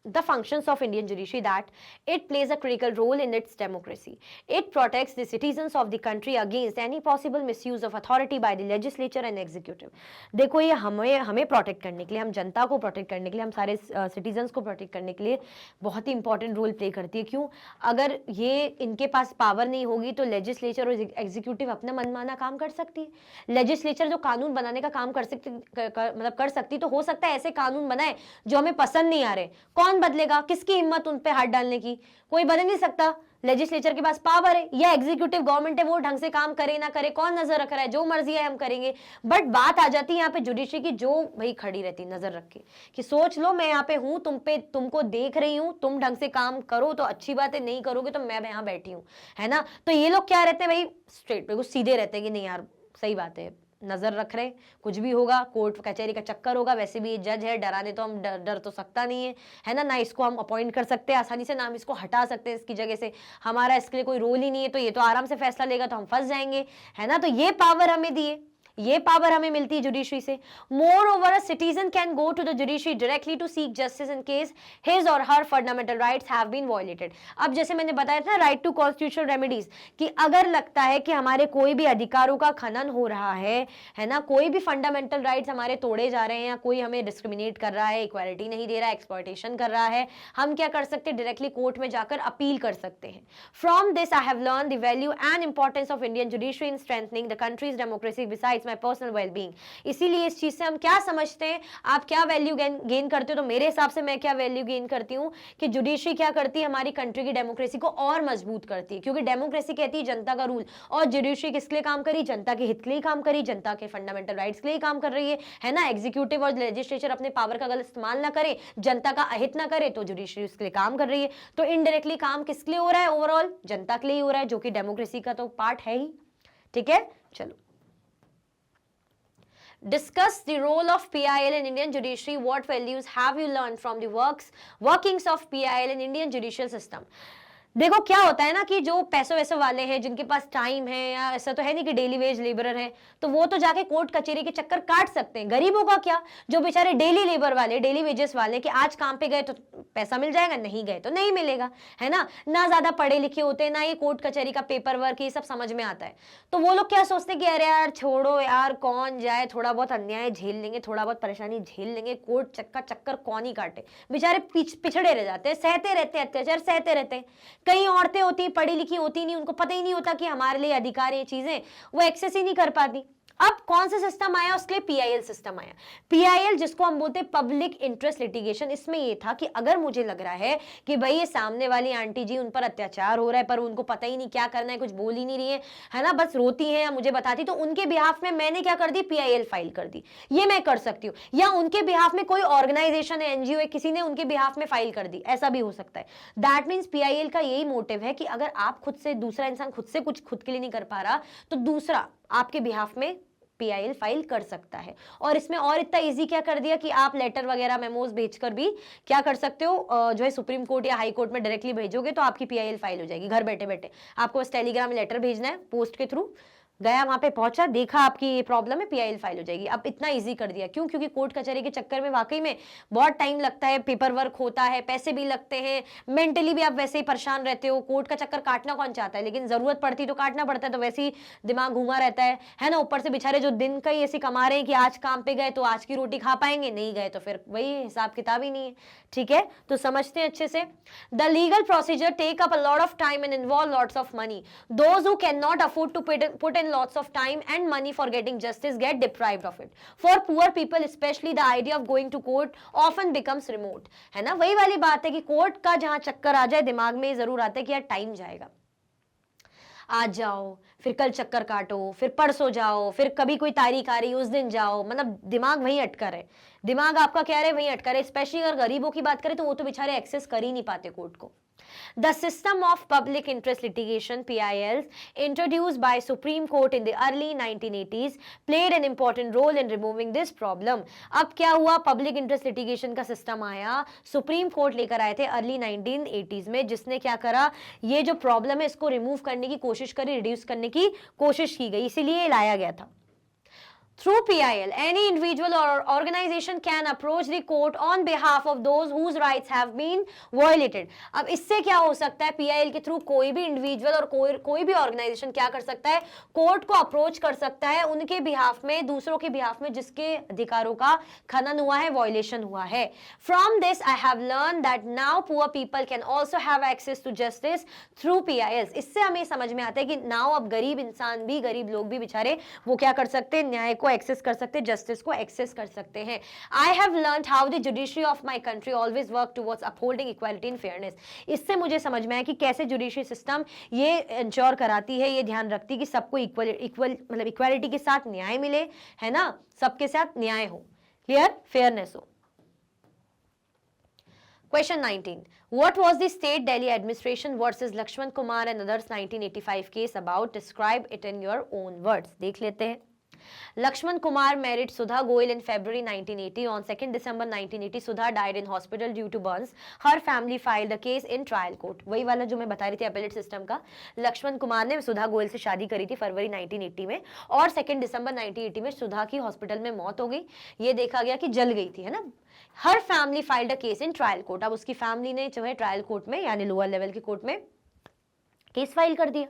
the functions of Indian judiciary that it plays a critical role in its democracy. It protects the citizens of the country against any possible misuse of authority by the legislature and executive। देखो ये हमें protect करने के लिए, हम जनता को protect करने के लिए, हम सारे सिटीजन्स को प्रोटेक्ट करने के लिए बहुत ही इंपॉर्टेंट रोल प्ले करती है। क्यों? अगर ये इनके पास पावर नहीं होगी तो लेजिस्लेचर और एग्जीक्यूटिव अपना मनमाना काम कर सकती है। लेजिस्लेचर जो कानून बनाने का काम कर सकती, तो हो सकता है ऐसे कानून बनाए जो हमें पसंद नहीं आ रहे। कौन बदलेगा, किसकी हिम्मत उन पे हाथ डालने की, कोई बदल नहीं सकता। लेजिस्लेचर के पास पावर है या एग्जीक्यूटिव गवर्नमेंट है, वो ढंग से काम करे ना करे, कौन नजर रख रहा है, जो मर्जी है हम करेंगे। बट बात आ जाती है यहाँ पे जुडिशरी की, जो भाई खड़ी रहती नजर रख के कि सोच लो मैं यहाँ पे हूँ, तुमको देख रही हूँ, तुम ढंग से काम करो तो अच्छी बात है, नहीं करोगे तो मैं यहाँ बैठी हूँ, है ना। तो ये लोग क्या रहते हैं भाई, स्ट्रेट बिल्कुल सीधे रहते हैं कि नहीं यार सही बात है, नजर रख रहे, कुछ भी होगा, कोर्ट कचहरी का चक्कर होगा, वैसे भी जज है, डराने तो हम डर तो सकता नहीं है ना, ना इसको हम अपॉइंट कर सकते हैं आसानी से, ना हम इसको हटा सकते हैं इसकी जगह से, हमारा इसके लिए कोई रोल ही नहीं है, तो ये तो आराम से फैसला लेगा तो हम फंस जाएंगे, है ना। तो ये पावर हमें दिए, ये पावर हमें मिलती है जुडिशरी से। Moreover a citizen can go to the judiciary directly to seek justice in case his or her fundamental rights have been violated. अब जैसे मैंने बताया था राइट टू कॉन्स्टिट्यूशनल रेमेडीज, कि अगर लगता है कि हमारे कोई भी अधिकारों का खनन हो रहा है ना, कोई भी फंडामेंटल राइट्स हमारे तोड़े जा रहे हैं, या कोई हमें डिस्क्रिमिनेट कर रहा है, इक्वालिटी नहीं दे रहा है, एक्सप्लॉयटेशन कर रहा है, हम क्या कर सकते हैं, डायरेक्टली कोर्ट में जाकर अपील कर सकते हैं। From this I have learn the value and importance of Indian judiciary in strengthening the countries democracy besides my personal wellbeing. इसीलिए इस चीज से हम क्या समझते हैं, आप क्या वैल्यू गेन करते हो, तो मेरे हिसाब से मैं क्या वैल्यू गेन करती हूँ कि जुडिशरी क्या करती है, हमारी कंट्री की डेमोक्रेसी को और मजबूत करती है, क्योंकि डेमोक्रेसी कहती है जनता का रूल, और जुडिशरी किसके लिए काम करी, जनता के हित के लिए काम करी, जनता के फंडामेंटल राइट्स के लिए काम कर रही है ना। एग्जीक्यूटिव और लेजिस्लेचर अपने पावर का गलत इस्तेमाल ना करे, जनता का अहित ना करे, तो जुडिशरी उसके लिए काम कर रही है। तो इनडायरेक्टली काम किसके लिए हो रहा है, ओवरऑल जनता के लिए हो रहा है, जो कि डेमोक्रेसी का तो पार्ट है ही। ठीक है, चलो Discuss the role of PIL in Indian judiciary. What values have you learned from the workings of PIL in Indian judicial system? देखो क्या होता है ना कि जो पैसों वैसों वाले हैं, जिनके पास टाइम है, या ऐसा तो है नहीं कि डेली वेज लेबरर है, तो वो तो जाके कोर्ट कचहरी के चक्कर काट सकते हैं। गरीबों का क्या, जो बेचारे डेली लेबर वाले, डेली वेजेस वाले, कि आज काम पे गए तो पैसा मिल जाएगा, नहीं गए तो नहीं मिलेगा, है ना ज्यादा पढ़े लिखे होते हैं, ना ये कोर्ट कचहरी का पेपर वर्क ये सब समझ में आता है। तो वो लोग क्या सोचते हैं कि अरे यार छोड़ो यार, कौन जाए, थोड़ा बहुत अन्याय झेल लेंगे, थोड़ा बहुत परेशानी झेल लेंगे, कोर्ट का चक्कर कौन ही काटे। बेचारे पिछड़े रह जाते हैं, सहते रहते हैं, अत्याचार सहते रहते हैं। कई औरतें होती हैं पढ़ी लिखी होती नहीं, उनको पता ही नहीं होता कि हमारे लिए अधिकार ये चीजें, वो एक्सेस ही नहीं कर पाती। अब कौन सा सिस्टम आया, उसके लिए पीआईएल सिस्टम आया। पीआईएल जिसको हम बोलते हैं पब्लिक इंटरेस्ट लिटिगेशन, इसमें ये था कि अगर मुझे लग रहा है कि भाई ये सामने वाली आंटी जी, उन पर अत्याचार हो रहा है, पर उनको पता ही नहीं क्या करना है, कुछ बोल ही नहीं रही है ना, बस रोती है या मुझे बताती, तो उनके बिहाफ में मैंने क्या कर दी, पीआईएल फाइल कर दी। ये मैं कर सकती हूँ। या उनके बिहाफ में कोई ऑर्गेनाइजेशन है, एनजीओ है, किसी ने उनके बिहाफ में फाइल कर दी, ऐसा भी हो सकता है। दैट मीन्स पीआईएल का यही मोटिव है कि अगर आप खुद से, दूसरा इंसान खुद से कुछ खुद के लिए नहीं कर पा रहा, तो दूसरा आपके बिहाफ में पीआईएल फाइल कर सकता है। और इसमें और इतना इजी क्या कर दिया कि आप लेटर वगैरह मेमोज भेजकर भी क्या कर सकते हो, जो है सुप्रीम कोर्ट या हाई कोर्ट में डायरेक्टली भेजोगे तो आपकी पीआईएल फाइल हो जाएगी घर बैठे बैठे। आपको बस टेलीग्राम में लेटर भेजना है, पोस्ट के थ्रू गया, वहां पे पहुंचा, देखा आपकी ये प्रॉब्लम है, पीआईएल फाइल हो जाएगी। अब इतना इजी कर दिया, क्यों? क्योंकि कोर्ट कचहरी के चक्कर में वाकई में बहुत टाइम लगता है, पेपर वर्क होता है, पैसे भी लगते हैं, मेंटली भी आप वैसे ही परेशान रहते हो। कोर्ट का चक्कर काटना कौन चाहता है, लेकिन जरूरत पड़ती तो काटना पड़ता है, तो वैसे ही दिमाग घूमा रहता है ना। ऊपर से बेचारे जो दिन का ही ऐसे कमा रहे हैं कि आज काम पे गए तो आज की रोटी खा पाएंगे, नहीं गए तो फिर वही हिसाब किताब ही नहीं है। ठीक है, तो समझते हैं अच्छे से। The legal procedure take up a lot of time and involve lots of money. Those who can not afford to put in lots of time and money for getting justice get deprived of it. For poor people especially the idea of going to court often becomes remote. है ना, वही वाली बात है कि court का जहां चक्कर आ जाए दिमाग में जरूर आता है कि यार टाइम जाएगा, आज जाओ, फिर कल चक्कर काटो, फिर परसों जाओ, फिर कभी कोई तारीख आ रही उस दिन जाओ, मतलब दिमाग वहीं अटका रहे, दिमाग आपका क्या रहे, वहीं अटका रहे। स्पेशली अगर गरीबों की बात करें तो वो तो बेचारे एक्सेस कर ही नहीं पाते कोर्ट को। The system of public interest litigation (PILs) introduced by Supreme Court in the early 1980s played an important role in removing this problem. अब क्या हुआ, पब्लिक इंटरेस्ट लिटिगेशन का सिस्टम आया, सुप्रीम कोर्ट लेकर आए थे अर्ली 1980s में, जिसने क्या करा, ये जो प्रॉब्लम है इसको रिमूव करने की कोशिश करी, रिड्यूस करने की कोशिश की गई, इसीलिए लाया गया था। Through PIL, any individual or organization can approach the court on behalf of those whose rights have been violated. अब इससे क्या हो सकता है, PIL के थ्रू कोई भी इंडिविजुअल और कोई भी ऑर्गेनाइजेशन क्या कर सकता है, कोर्ट को अप्रोच कर सकता है उनके बिहाफ में, दूसरों के बिहाफ में जिसके अधिकारों का खनन हुआ है, वायलेशन हुआ है। From this I have learned that now poor people can also have access to justice through PILs. इससे हमें समझ में आता है कि now अब गरीब इंसान भी, गरीब लोग भी बेचारे वो क्या कर सकते हैं, न्याय को एक्सेस कर सकते हैं, जस्टिस को एक्सेस कर सकते हैं। I have learned how the judiciary of my country always work towards upholding equality and fairness. इससे मुझे समझ में आया कि कैसे जुडिशरी सिस्टम ये इंश्योर कराती है, ये ध्यान रखती है कि सबको मतलब इक्वालिटी के साथ न्याय मिले, है ना, सबके साथ न्याय हो, क्लियर, फेयरनेस हो। Question 19. What was the State Delhi Administration versus Lakshman Kumar and others 1985 case about? Describe it in your own words. देख लेते हैं। Lakshman Kumar married Sudha Goyal in February 1980. On 2nd December 1980, Sudha died in hospital due to burns. Her family filed a case in trial court. वही वाला जो मैं बता रही थी अपीलेट सिस्टम का। लक्ष्मण कुमार ने सुधा गोयल से शादी करी थी फरवरी 1980 में, और 2 दिसंबर 1980 में सुधा की हॉस्पिटल में मौत हो गई। ये देखा गया कि जल गई थी, है ना। Her family filed a case in trial court. अब उसकी फैमिली ने जो है ट्रायल कोर्ट में, यानी लोअर लेवल की कोर्ट में केस फाइल कर दिया।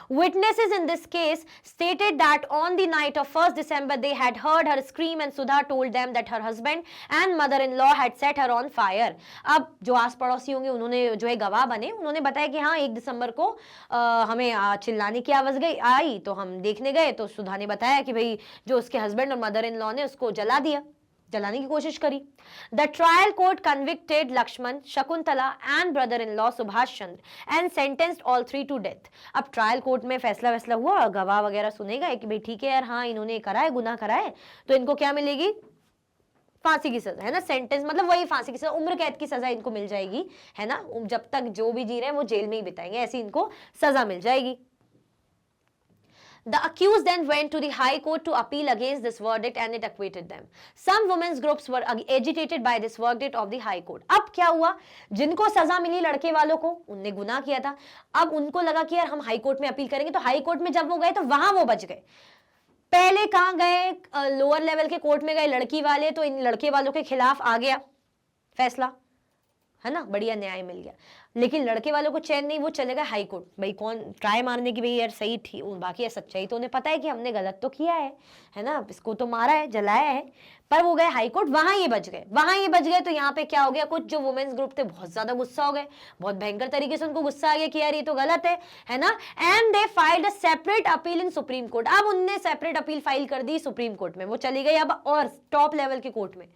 Witnesses in this case stated that on the night of 1st December they had heard her scream and Sudha told them that her husband and mother-in-law had set her on fire. अब जो आस पड़ोसी होंगे उन्होंने जो है गवाह बने, उन्होंने बताया कि हाँ 1 दिसंबर को हमें चिल्लाने की आवाज आई तो हम देखने गए, तो सुधा ने बताया कि भाई जो उसके हस्बैंड और मदर इन लॉ ने उसको जला दिया, जलाने की कोशिश करी। The trial court convicted Lakshman, Shakuntala and brother in law Subhash Chandra and sentenced all 3 to death. अब ट्रायल कोर्ट में फैसला हुआ, गवाह वगैरह सुने गए कि भाई ठीक है यार, हाँ इन्होंने करा है, गुनाह करा है, तो इनको क्या मिलेगी, फांसी की सजा, है ना। सेंटेंस मतलब वही फांसी की सजा, उम्र कैद की सजा इनको मिल जाएगी, है ना। जब तक जो भी जी रहे हैं वो जेल में ही बिताएंगे, ऐसी इनको सजा मिल जाएगी। The accused then went to the High Court to appeal against this verdict and it acquitted them. Some women's groups were agitated by this verdict of the High Court. अब क्या हुआ, जिनको सजा मिली लड़के वालों को, उनने गुनाह किया था, अब उनको लगा कि यार हम हाई कोर्ट में अपील करेंगे, तो हाई कोर्ट में जब वो गए तो वहां वो बच गए। पहले कहां गए, लोअर लेवल के कोर्ट में गए लड़की वाले, तो इन लड़के वालों के खिलाफ आ गया फैसला, है ना, बढ़िया न्याय मिल गया। लेकिन लड़के वालों को चैन नहीं, वो चले गए हाई कोर्ट। भाई कौन ट्राई मारने की, भाई यार सही थी, बाकी है सच्चाई तो उन्हें पता है कि हमने गलत तो किया है ना, इसको तो मारा है, जलाया है, पर वो गए हाई कोर्ट, वहां ये बच गए। तो यहाँ पे क्या हो गया, कुछ जो वुमेन्स ग्रुप थे बहुत ज्यादा गुस्सा हो गए, बहुत भयंकर तरीके से उनको गुस्सा आ गया कि यार ये तो गलत है ना, and they filed a separate appeal in supreme court. अब उनने सेपरेट अपील फाइल कर दी सुप्रीम कोर्ट में, वो चली गई अब और टॉप लेवल के कोर्ट में।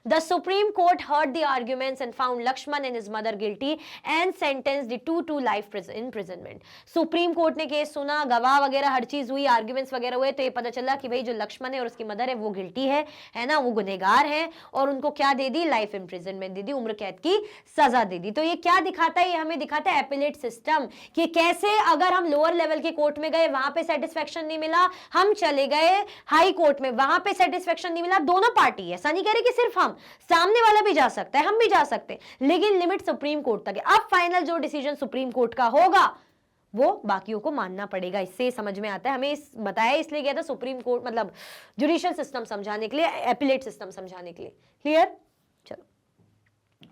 The supreme court heard the arguments and found Lakshman and his mother guilty and sentenced the two to life imprisonment. Supreme court ने केस सुना, गवाह वगैरह हर चीज हुई, आर्ग्यूमेंट्स वगैरह हुए, तो ये पता चला कि भाई जो लक्ष्मण है और उसकी मदर है वो गिल्टी है ना, वो गुनहगार है, और उनको क्या दे दी, लाइफ इम्प्रिजनमेंट दे दी, उम्र कैद की सजा दे दी। तो ये क्या दिखाता है, ये हमें दिखाता है एपिलेट सिस्टम, कि कैसे अगर हम लोअर लेवल के कोर्ट में गए, वहां पे सेटिस्फेक्शन नहीं मिला, हम चले गए हाई कोर्ट में, वहां पे सेटिस्फेक्शन नहीं मिला, दोनों पार्टी, ऐसा नहीं कह रहे कि सिर्फ हम, सामने वाला भी जा सकता है, हम भी जा सकते हैं, लेकिन लिमिट सुप्रीम कोर्ट तक है। अब फाइनल जो डिसीजन सुप्रीम कोर्ट का होगा वो बाकियों को मानना पड़ेगा। इससे समझ में आता है, हमें बताया इसलिए गया था सुप्रीम कोर्ट, मतलब जुडिशियल सिस्टम समझाने के लिए, एपिलेट सिस्टम समझाने के लिए। क्लियर? चलो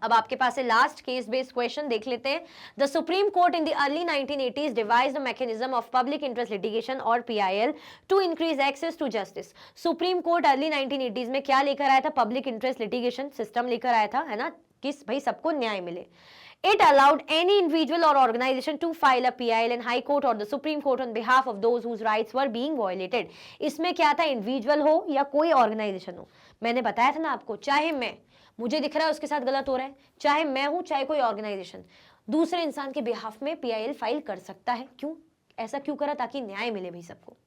अब आपके पास है लास्ट केस बेस्ड क्वेश्चन, देख लेते हैं। The supreme court in the early 1980s devised a mechanism of public interest litigation और PIL to increase access to justice. Supreme court early 1980s में क्या लेकर आया था, पब्लिक इंटरेस्ट लिटिगेशन सिस्टम लेकर आया था, है ना, किस भाई सबको न्याय मिले। It allowed any individual or organization to file a PIL in High Court or the Supreme Court on behalf of those whose rights were being violated. इसमें क्या था, इंडिविजुअल हो या कोई ऑर्गेनाइजेशन हो, मैंने बताया था ना आपको, चाहे मुझे दिख रहा है उसके साथ गलत हो रहा है, चाहे मैं हूं चाहे कोई ऑर्गेनाइजेशन, दूसरे इंसान के बिहाफ में PIL फाइल कर सकता है। क्यों ऐसा क्यों करा, ताकि न्याय मिले भाई सबको,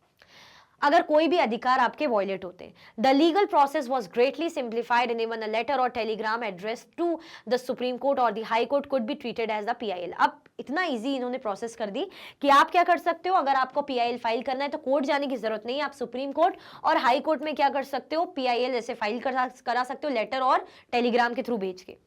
अगर कोई भी अधिकार आपके वॉयलेट होते। The legal process was greatly simplified and even a letter or telegram address to the supreme court or the high court could be treated as the PIL। अब इतना इजी इन्होंने प्रोसेस कर दी कि आप क्या कर सकते हो, अगर आपको PIL फाइल करना है तो कोर्ट जाने की जरूरत नहीं है, आप सुप्रीम कोर्ट और हाई कोर्ट में क्या कर सकते हो, PIL ऐसे फाइल करा सकते हो, लेटर और टेलीग्राम के थ्रू भेज के।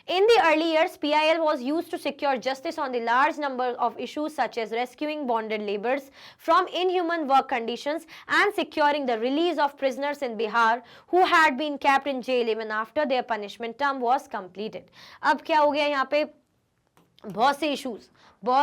In the early years, PIL was used to secure justice on the large number of issues such as rescuing bonded laborers from inhuman work conditions and securing the release of prisoners in Bihar who had been kept in jail even after their punishment term was completed. अब क्या हो गया यहाँ पे, बहुत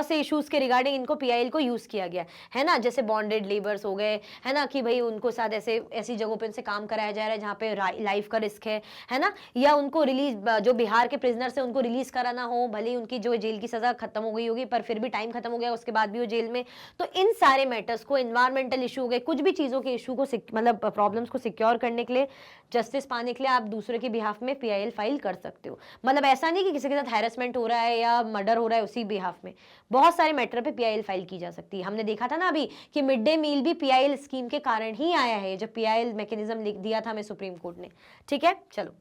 से issues के regarding इनको PIL को यूज किया गया है ना, जैसे बॉन्डेड लेबर्स हो गए, है ना, कि भाई उनको साथ ऐसी जगहों पे उनसे काम कराया जा रहा है जहाँ पे लाइफ का रिस्क है ना, या उनको रिलीज, जो बिहार के प्रिजनर से उनको रिलीज कराना हो, भले उनकी जो जेल की सजा खत्म हो गई होगी पर फिर भी टाइम खत्म हो गया, उसके बाद भी वो जेल में, तो इन सारे मैटर्स को, इन्वायरमेंटल इशू हो गए, कुछ भी चीज़ों के इशू को, मतलब प्रॉब्लम्स को सिक्योर करने के लिए, जस्टिस पाने के लिए आप दूसरे के बिहाफ में PIL फाइल कर सकते हो। मतलब ऐसा नहीं कि किसी के साथ हैरेसमेंट हो रहा है या मर्डर हो रहा है उसी बिहाफ में, बहुत सारे मैटर पे PIL फाइल की जा सकती है। हमने देखा था ना अभी कि मिड डे मील भी PIL स्कीम के कारण ही आया है, जब PIL मैकेनिज्म लिख दिया था हमें सुप्रीम कोर्ट ने। ठीक है, चलो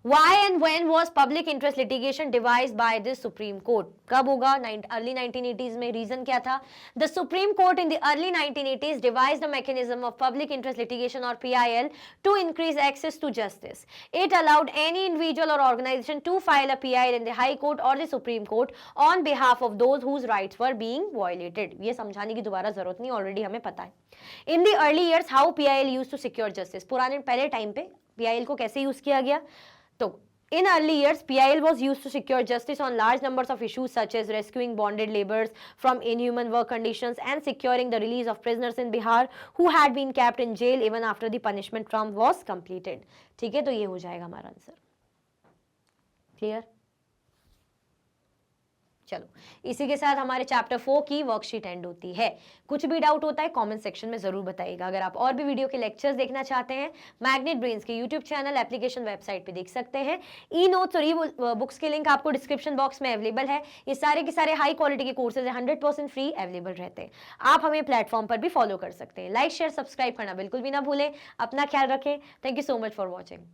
Why and when was public interest litigation devised by the Supreme Court? कब होगा? अर्ली 1980s में। रीजन क्या था? The Supreme Court in the early 1980s devised a mechanism of public interest litigation or PIL to increase access to justice. It allowed any individual or organization to file a PIL in the High Court or the Supreme Court on behalf of those whose rights were being violated. ये समझाने की दोबारा जरूरत नहीं, already हमें पता है। In the early years, how PIL used to secure justice? पुराने पहले टाइम पे PIL को कैसे यूज किया गया? तो in early years, PIL was used to secure justice on large numbers of issues such as rescuing bonded laborers from inhuman work conditions and securing the release of prisoners in Bihar who had been kept in jail even after the punishment term was completed. ठीक है, तो ये हो जाएगा हमारा answer. Clear? चलो, इसी के साथ हमारे चैप्टर 4 की वर्कशीट एंड होती है। कुछ भी डाउट होता है कमेंट सेक्शन में जरूर बताइएगा। अगर आप और भी वीडियो के लेक्चर्स देखना चाहते हैं, मैग्नेट ब्रेन्स के यूट्यूब चैनल, एप्लीकेशन, वेबसाइट पे देख सकते हैं। ई नोट्स और ई बुक्स के लिंक आपको डिस्क्रिप्शन बॉक्स में अवेलेबल है। ये सारे के सारे हाई क्वालिटी के कोर्सेज 100% फ्री अवेलेबल रहते हैं। आप हमें प्लेटफॉर्म पर भी फॉलो कर सकते हैं। लाइक, शेयर, सब्सक्राइब करना बिल्कुल भी ना भूलें। अपना ख्याल रखें। Thank you so much for watching.